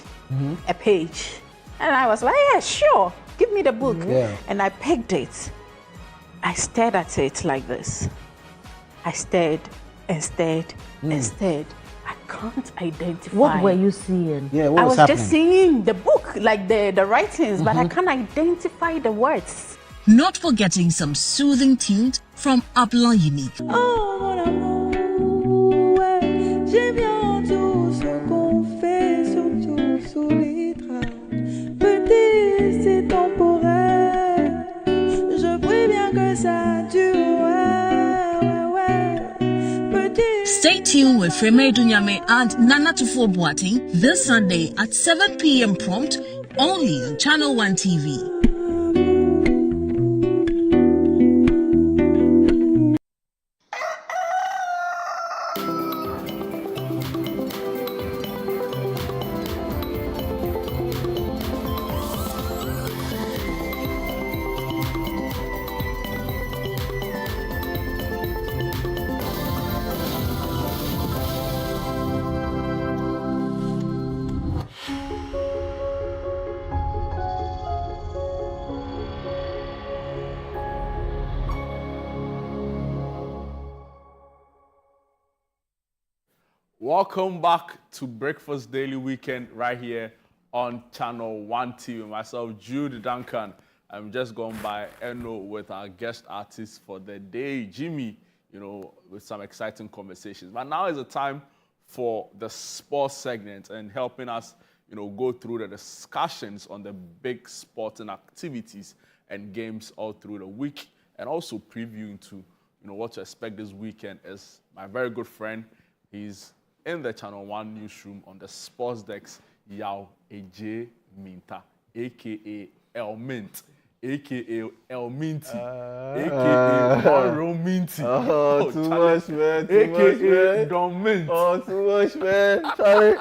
a page? And I was like, yeah, sure, give me the book. Yeah. And I picked it. I stared at it like this. I stared and stared and stared. I can't identify. What were you seeing? Yeah, what I was happening? just seeing the book, like the writings, but I can't identify the words. Not forgetting some soothing tunes from Upland Unique. Oh mon amour, ouais, j'aime bien tout ce qu'on fait, surtout sous les draps. Petit, c'est temporaire. Je prie bien que ça dure, ouais. Petit. Stay tuned with Freme Dunyame and Nana Tufo Boating this Sunday at 7 p.m. prompt, only on Channel 1 TV. Welcome back to Breakfast Daily Weekend right here on Channel 1 TV. Myself, Jude Duncan. I'm just going by Eno with our guest artist for the day, Jimmy, with some exciting conversations. But now is the time for the sports segment and helping us, go through the discussions on the big sporting activities and games all through the week, and also previewing to, what to expect this weekend is my very good friend. He's in the Channel 1 newsroom on the sports decks, Yao AJ Minta, a.k.a. El Mint, a.k.a. El Minty, a.k.a. Monroe Minty. Oh, too much, man. Too much, man. Don Mint. Oh, too much, man. Sorry.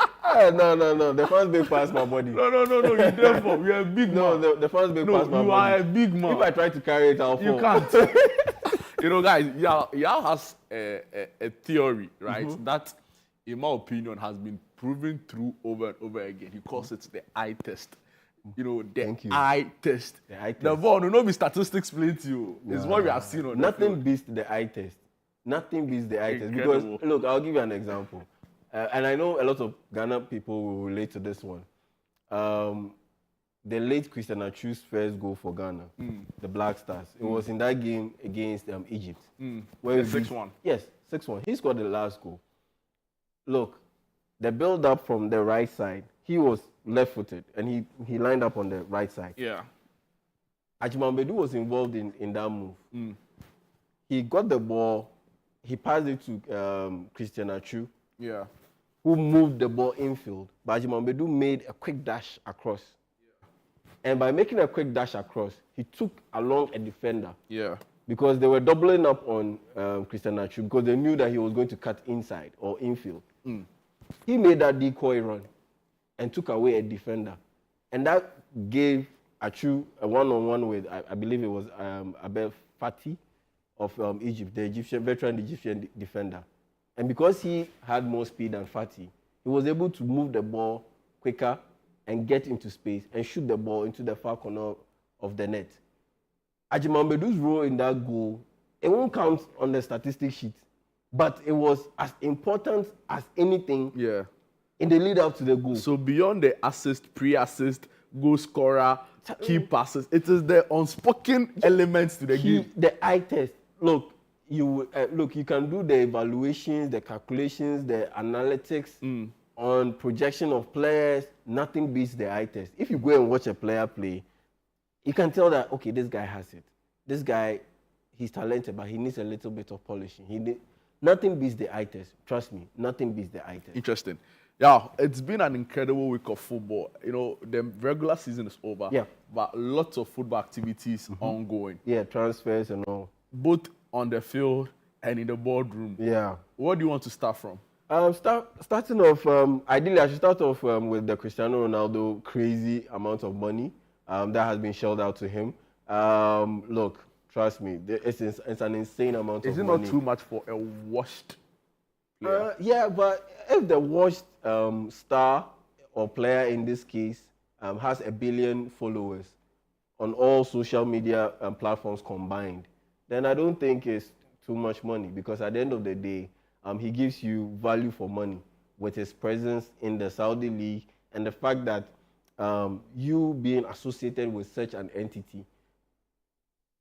No. The fans big pass my body. No. You therefore, we are a big man. No, the fans big pass my body. You are a big man. If I try to carry it, I'll fall. You can't. Guys, Yao has a theory, right? Mm-hmm. That, in my opinion, has been proven through over and over again. He calls it the eye test. Eye test. The eye test. The one, no be statistics playing to you. It's what we have seen on Nothing beats the eye test. Nothing beats the eye test. Because, look, I'll give you an example. And I know a lot of Ghana people will relate to this one. The late Christian Achu's first goal for Ghana, the Black Stars, it was in that game against Egypt. Where 6-1. Yes, 6-1. He scored the last goal. Look, the build-up from the right side, he was left-footed, and he lined up on the right side. Yeah. Ajimambedu was involved in that move. He got the ball, he passed it to Christian Achu, who moved the ball infield. But Ajimambedu made a quick dash across. And by making a quick dash across, he took along a defender. Yeah. Because they were doubling up on Christian Achu because they knew that he was going to cut inside or infield. He made that decoy run and took away a defender. And that gave Achu a one-on-one with, I believe it was Abel Fati of Egypt, the veteran Egyptian defender. And because he had more speed than Fati, he was able to move the ball quicker and get into space and shoot the ball into the far corner of the net. Ajimambedu's role in that goal, it won't count on the statistic sheet, but it was as important as anything in the lead up to the goal. So beyond the assist, pre-assist, goal scorer, key passes, it is the unspoken elements to the game. The eye test. Look, you can do the evaluations, the calculations, the analytics on projection of players. Nothing beats the eye test. If you go and watch a player play, you can tell that, okay, this guy has it. This guy, he's talented, but he needs a little bit of polishing. Nothing beats the eye test. Trust me, nothing beats the eye test. Interesting. Yeah, it's been an incredible week of football. The regular season is over, but lots of football activities ongoing. Yeah, transfers and all. Both on the field and in the boardroom. Yeah. What do you want to start from? Starting off, ideally, I should start off with the Cristiano Ronaldo crazy amount of money that has been shelled out to him. Look, trust me, it's an insane amount of money. Is it not too much for a washed player? Yeah, but if the washed star or player in this case has 1 billion followers on all social media platforms combined, then I don't think it's too much money, because at the end of the day, he gives you value for money with his presence in the Saudi League and the fact that you being associated with such an entity.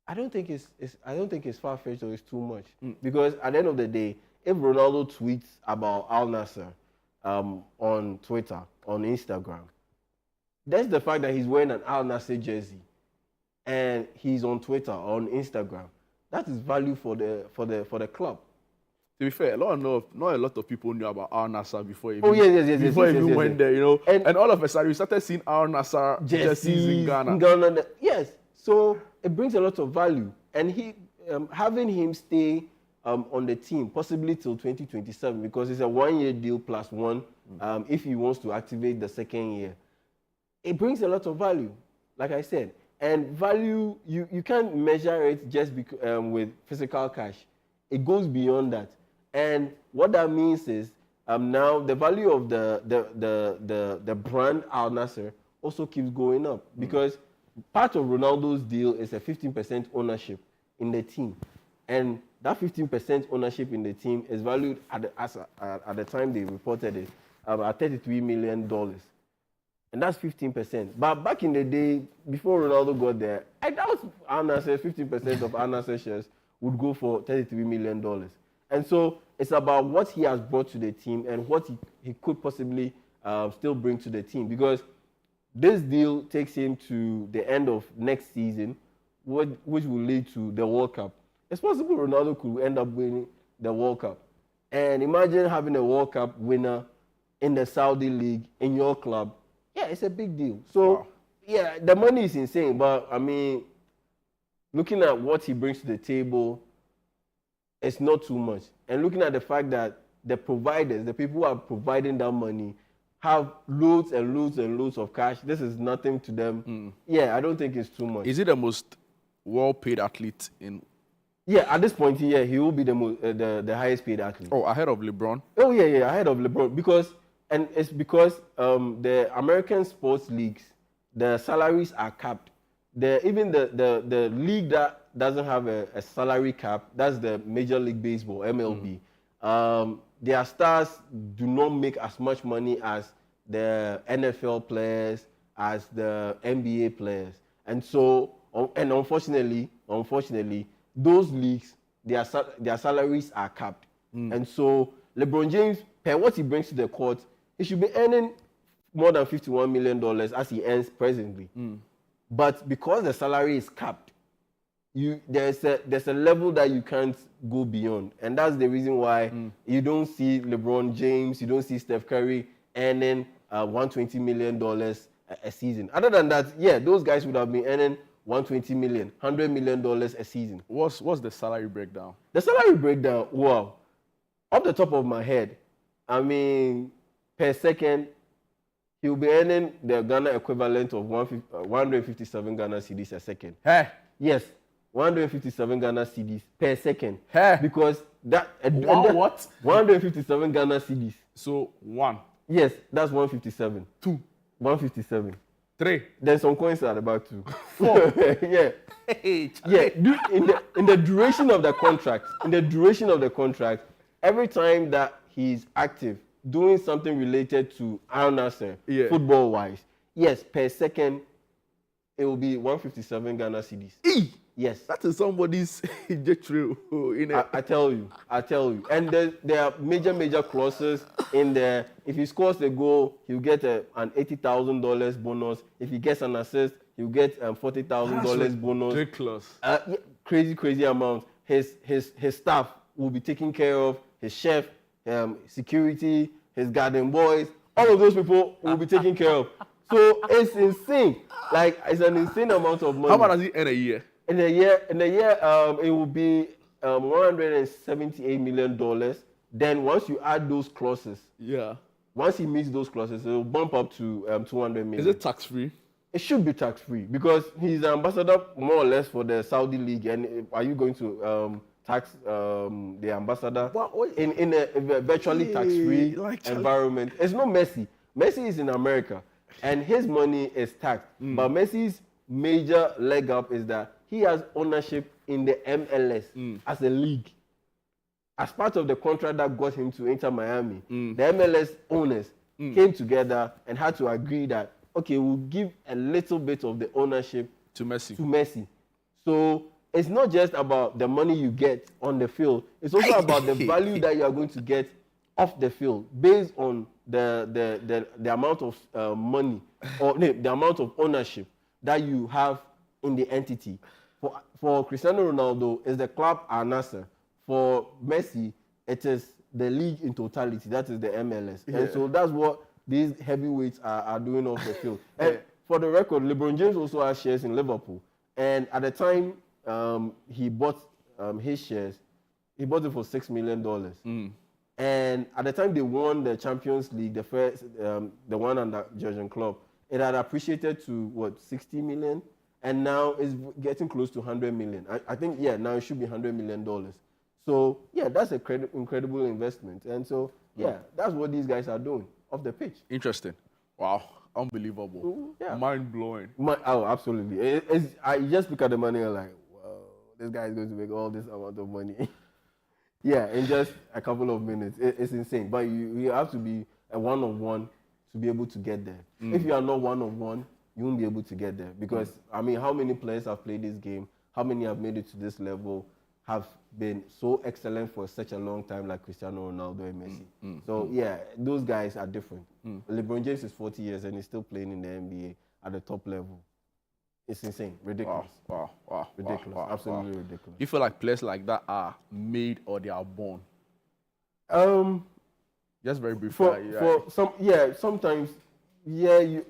I don't think it's far-fetched or it's too much, because at the end of the day, if Ronaldo tweets about Al Nassr on Twitter, on Instagram, that's the fact that he's wearing an Al Nassr jersey and he's on Twitter, on Instagram. That is value for the club. To be fair, not a lot of people knew about Al Nassr before before he went there, you know. And all of a sudden, we started seeing Al Nassr jerseys in Ghana. Yes, so it brings a lot of value. And he having him stay on the team, possibly till 2027, because it's a 1-year deal plus one if he wants to activate the second year. It brings a lot of value, like I said. And value, you can't measure it just with physical cash. It goes beyond that. And what that means is now the value of the brand Al Nassr also keeps going up, because part of Ronaldo's deal is a 15% ownership in the team. And that 15% ownership in the team is valued at the time they reported it at $33 million. And that's 15%. But back in the day, before Ronaldo got there, I doubt Al Nassr, 15% of Al Nassr shares would go for $33 million. And so it's about what he has brought to the team and what he could possibly still bring to the team. Because this deal takes him to the end of next season, which will lead to the World Cup. It's possible Ronaldo could end up winning the World Cup. And imagine having a World Cup winner in the Saudi League, in your club. Yeah, it's a big deal. So, yeah, the money is insane. But, I mean, looking at what he brings to the table, it's not too much. And looking at the fact that the providers, the people who are providing that money, have loads and loads and loads of cash, this is nothing to them. Yeah, I don't think it's too much. Is he the most well-paid athlete in... Yeah, at this point, yeah, he will be the highest paid athlete. Oh, ahead of LeBron? Oh, yeah, ahead of LeBron. And it's because the American sports leagues, the salaries are capped. Even the league that doesn't have a salary cap, that's the Major League Baseball, MLB. Their stars do not make as much money as the NFL players, as the NBA players. And so, and unfortunately, those leagues, their salaries are capped. And so, LeBron James, per what he brings to the court, he should be earning more than $51 million as he earns presently. But because the salary is capped, there's a level that you can't go beyond. And that's the reason why you don't see LeBron James, you don't see Steph Curry earning $120 million a season. Other than that, yeah, those guys would have been earning $120 million, $100 million a season. What's the salary breakdown? The salary breakdown, wow. Off the top of my head, I mean, per second, he'll be earning the Ghana equivalent of 157 Ghana cedis a second. Hey. Yes, 157 Ghana cedis per second. Hey. Because that... what? 157 Ghana cedis. So, 1. Yes, that's 157. 2. 157. 3. There's some coins at about 2. 4. Yeah. Hey, yeah. In the duration of the contract, every time that he's active, doing something related to Al Nassr, football-wise, yes, per second, it will be 157 Ghana cedis. Yes. That is somebody's true. I tell you. And there are major clauses in there. If he scores a goal, he'll get an $80,000 bonus. If he gets an assist, he'll get $40,000 bonus. Ridiculous. Crazy amount. His staff will be taken care of. His chef, security, his garden boys, all of those people will be taken care of. So it's insane. Like, it's an insane amount of money. How much does he earn a year? In a year, it will be $178 million. Then once you add those clauses, once he meets those clauses, it will bump up to $200 million. Is it tax-free? It should be tax-free because he's the ambassador more or less for the Saudi League. And are you going to tax the ambassador in a virtually tax-free environment? It's not Messi. Messi is in America. and his money is taxed. But Messi's major leg up is that he has ownership in the MLS as a league. As part of the contract that got him to Inter Miami, the MLS owners came together and had to agree that, okay, we'll give a little bit of the ownership to Messi. So it's not just about the money you get on the field. It's also about the value that you are going to get off the field based on the amount of money or the amount of ownership that you have in the entity. For Cristiano Ronaldo, it's the club Al Nassr. For Messi, it is the league in totality. That is the MLS. And so that's what these heavyweights are doing off the field. And for the record, LeBron James also has shares in Liverpool. And at the time he bought his shares, he bought it for $6 million. And at the time they won the Champions League, the first, the one under Jurgen Klopp, it had appreciated to what, 60 million, and now it's getting close to 100 million. I think now it should be $100 million. So that's an incredible investment, and so that's what these guys are doing off the pitch. Interesting. Wow, unbelievable. Mind blowing. Oh, absolutely. I just look at the money and like, wow, this guy is going to make all this amount of money. In just a couple of minutes. It's insane. But you have to be a one-on-one to be able to get there. If you are not one-on-one, you won't be able to get there. Because, I mean, how many players have played this game? How many have made it to this level? Have been so excellent for such a long time like Cristiano Ronaldo and Messi. So, those guys are different. LeBron James is 40 years and he's still playing in the NBA at the top level. It's insane. Ridiculous. Wow. Ridiculous. Absolutely ridiculous. You feel like players like that are made or they are born? Just very briefly. For some, sometimes,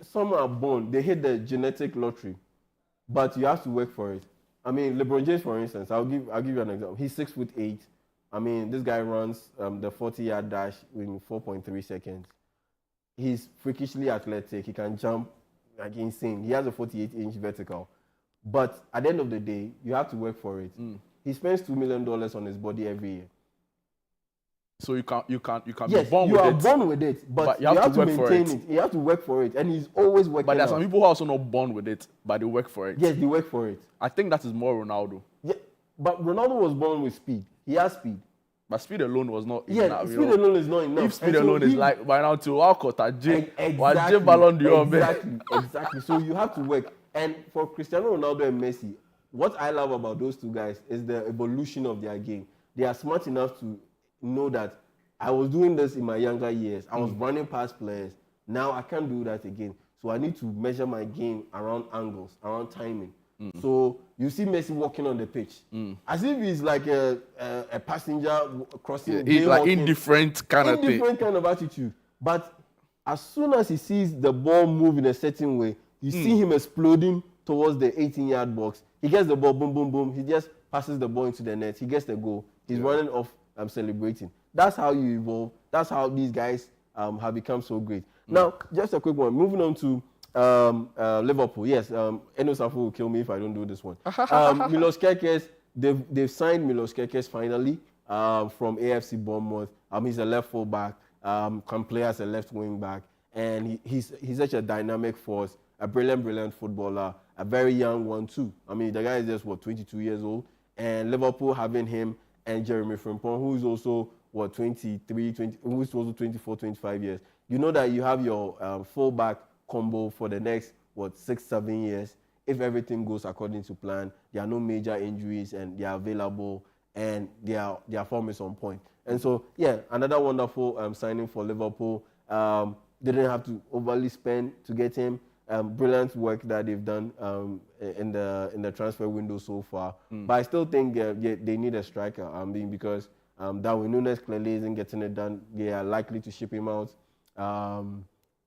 some are born. They hit the genetic lottery, but you have to work for it. I mean, LeBron James, for instance, I'll give you an example. He's 6'8". I mean, this guy runs the 40-yard dash in 4.3 seconds. He's freakishly athletic. He can jump like insane. He has a 48-inch vertical. But at the end of the day, you have to work for it. He spends $2 million on his body every year. So you can be born with it. Yes, you are born with it, but you have to maintain it. You have to work for it, and he's always working. But there are some people who are also not born with it, but they work for it. Yes, they work for it. I think that is more Ronaldo. Yeah, but Ronaldo was born with speed. He has speed. But speed alone was not enough. Speed alone is not enough. If speed alone is like by now to Walcott, exactly. So you have to work. And for Cristiano Ronaldo and Messi, what I love about those two guys is the evolution of their game. They are smart enough to know that I was doing this in my younger years. I was running past players. Now I can't do that again. So I need to measure my game around angles, around timing. So you see Messi walking on the pitch as if he's like a passenger crossing. He's like indifferent kind of thing. Indifferent kind of attitude. But as soon as he sees the ball move in a certain way, you see him exploding towards the 18-yard box. He gets the ball, boom, boom, boom. He just passes the ball into the net. He gets the goal. He's running off, celebrating. That's how you evolve. That's how these guys have become so great. Now, just a quick one. Moving on to Liverpool. Yes, Eno Safo will kill me if I don't do this one. Milos Kerkez, they've signed Milos Kerkez finally from AFC Bournemouth. He's a left full back, can play as a left wing back, and he's such a dynamic force, a brilliant footballer, a very young one too. I mean, the guy is just 22 years old, and Liverpool having him and Jeremy Frimpong, who is also 23, 20, who's also 24, 25 years. You know that you have your full-back combo for the next, 6-7 years. If everything goes according to plan, there are no major injuries and they are available and their form is on point. And so, another wonderful signing for Liverpool. Didn't have to overly spend to get him. Brilliant work that they've done in the transfer window so far. But I still think they need a striker. Because Darwin Núñez clearly isn't getting it done. They are likely to ship him out.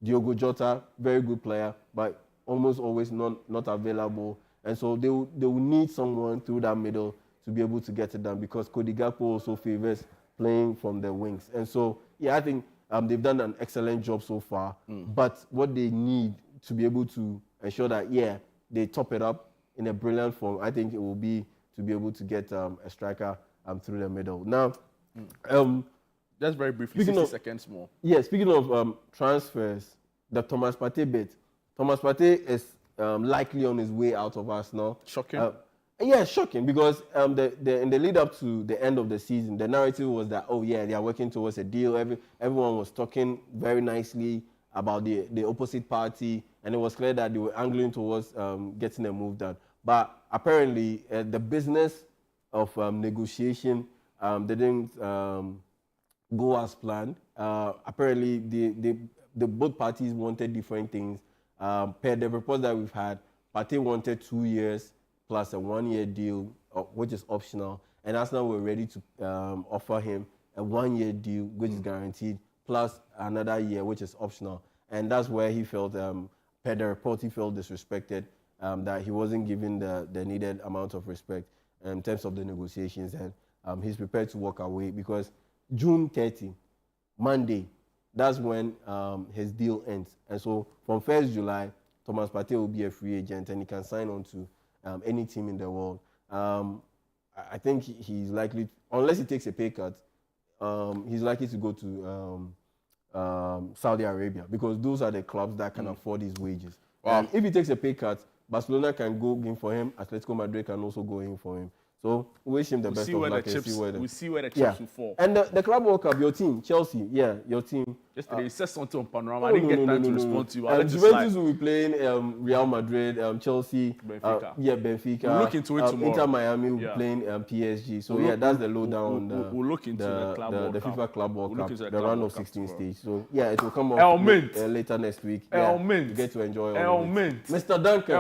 Diogo Jota, very good player, but almost always not available. And so they will need someone through that middle to be able to get it done, because Cody Gakpo also favors playing from the wings. And so, I think they've done an excellent job so far. But what they need to be able to ensure that, they top it up in a brilliant form, I think it will be to be able to get a striker through the middle. Now, just very briefly, 60 seconds more. Yeah, speaking of transfers, the Thomas Partey bit, Thomas Partey is likely on his way out of Arsenal. Shocking. Yeah, shocking, because in the lead up to the end of the season, the narrative was that, oh yeah, they are working towards a deal. Everyone was talking very nicely about the opposite party, and it was clear that they were angling towards getting a move done. But apparently, the business of negotiation didn't go as planned. Apparently, the both parties wanted different things. Per the report that we've had, Partey wanted 2 years plus a 1 year deal, which is optional, and Arsenal were ready to offer him a 1 year deal, which is guaranteed, plus another year, which is optional. And that's where he felt, per the report, he felt disrespected, that he wasn't given the needed amount of respect in terms of the negotiations, and he's prepared to walk away, because June 30, Monday, that's when his deal ends. And so from 1st July, Thomas Partey will be a free agent, and he can sign on to any team in the world. I think he's likely, unless he takes a pay cut, he's likely to go to Saudi Arabia, because those are the clubs that can afford his wages. Wow. If he takes a pay cut, Barcelona can go in for him. Atletico Madrid can also go in for him. So we wish him the best of luck. We'll see where the chips will fall. And the Club World Cup, your team, Chelsea, your team. Yesterday, you said something on Panorama. I didn't get time to respond to you. Juventus will be playing Real Madrid, Chelsea, Benfica. Benfica. We'll look into it tomorrow. Inter Miami will be playing PSG. So that's the lowdown on we'll look into the FIFA Club World Cup, the round of 16 stage. So it will come up later next week. You get to enjoy all of it. Mr. Duncan.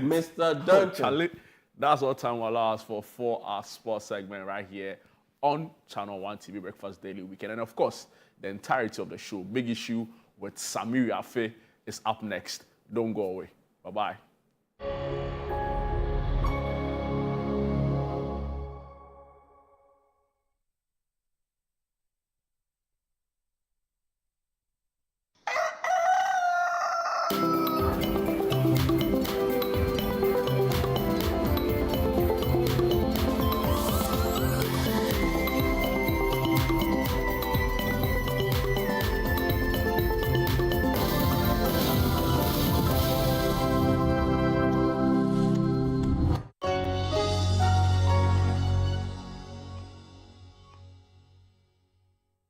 Mr. Duncan. That's all time will allow us for our sports segment right here on Channel 1 TV Breakfast Daily Weekend. And of course, the entirety of the show, Big Issue with Samir Yafe, is up next. Don't go away. Bye-bye.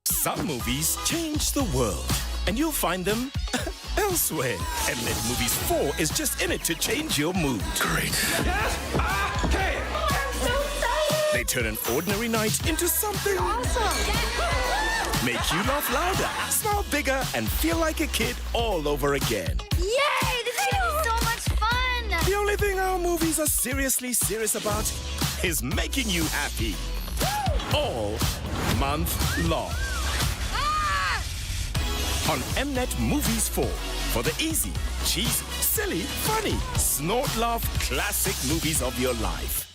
Some movies change the world, and you'll find them elsewhere. Mnet Movies 4 is just in it to change your mood. Great. Yes, I can. Oh, I'm so excited. They turn an ordinary night into something awesome. Make you laugh louder, smile bigger, and feel like a kid all over again. Yay, this is gonna be so much fun. The only thing our movies are seriously serious about is making you happy. All month long. On Mnet Movies 4 for the easy, cheesy, silly, funny, snort laugh classic movies of your life.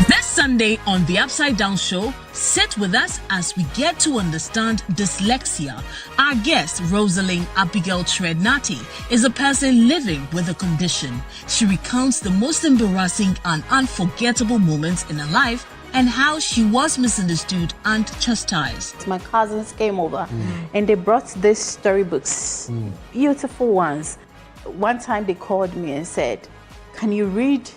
This Sunday on The Upside Down Show, sit with us as we get to understand dyslexia. Our guest, Rosalind Abigail Trednati, is a person living with the condition. She recounts the most embarrassing and unforgettable moments in her life and how she was misunderstood and chastised. My cousins came over and they brought these storybooks, beautiful ones. One time they called me and said, "Can you read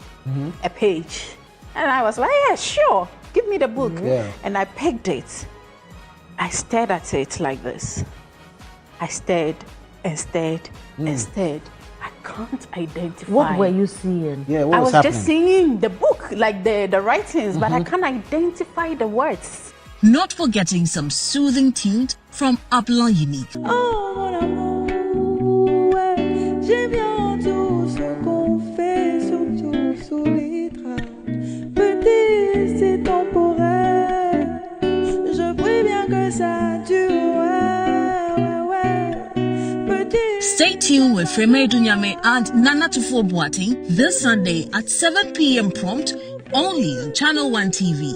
a page?" And I was like, "Yeah, sure, give me the book." And I pegged it. I stared at it like this. I stared and stared and stared. I can't identify. What were you seeing? Yeah, what was happening? Just seeing the book, like the writings, but I can't identify the words. Not forgetting some soothing tunes from Upland Unique. Oh, mon amour, ouais, j'aime bien tout ce qu'on fait, surtout sous les draps. Petit, c'est temporaire. Je prie bien que ça dure. Stay tuned with Freme Dunyame and Nana Tufo Boateng this Sunday at 7 p.m. prompt, only on Channel 1 TV.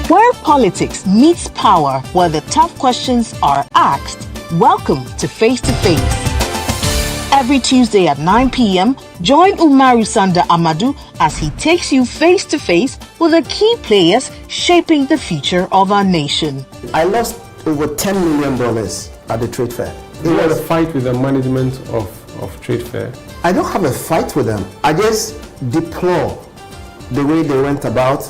Where politics meets power, where the tough questions are asked, welcome to Face to Face. Every Tuesday at 9 p.m., join Umaru Sanda Amadou as he takes you face-to-face with the key players shaping the future of our nation. I lost over $10 million at the trade fair. You had a fight with the management of trade fair? I don't have a fight with them. I just deplore the way they went about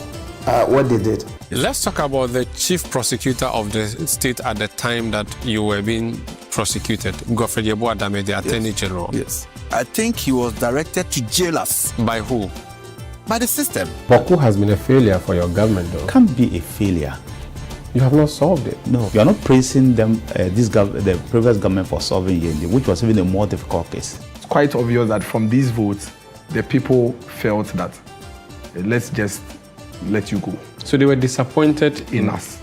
what they did. Let's talk about the chief prosecutor of the state at the time that you were being prosecuted, Godfrey Yeboah Dame, the Attorney General. Yes. I think he was directed to jail us. By who? By the system. Boku has been a failure for your government, though. Can't be a failure. You have not solved it. No, you are not praising them, the previous government for solving Yendi, which was even a more difficult case. It's quite obvious that from these votes, the people felt that let's just let you go. So they were disappointed in us.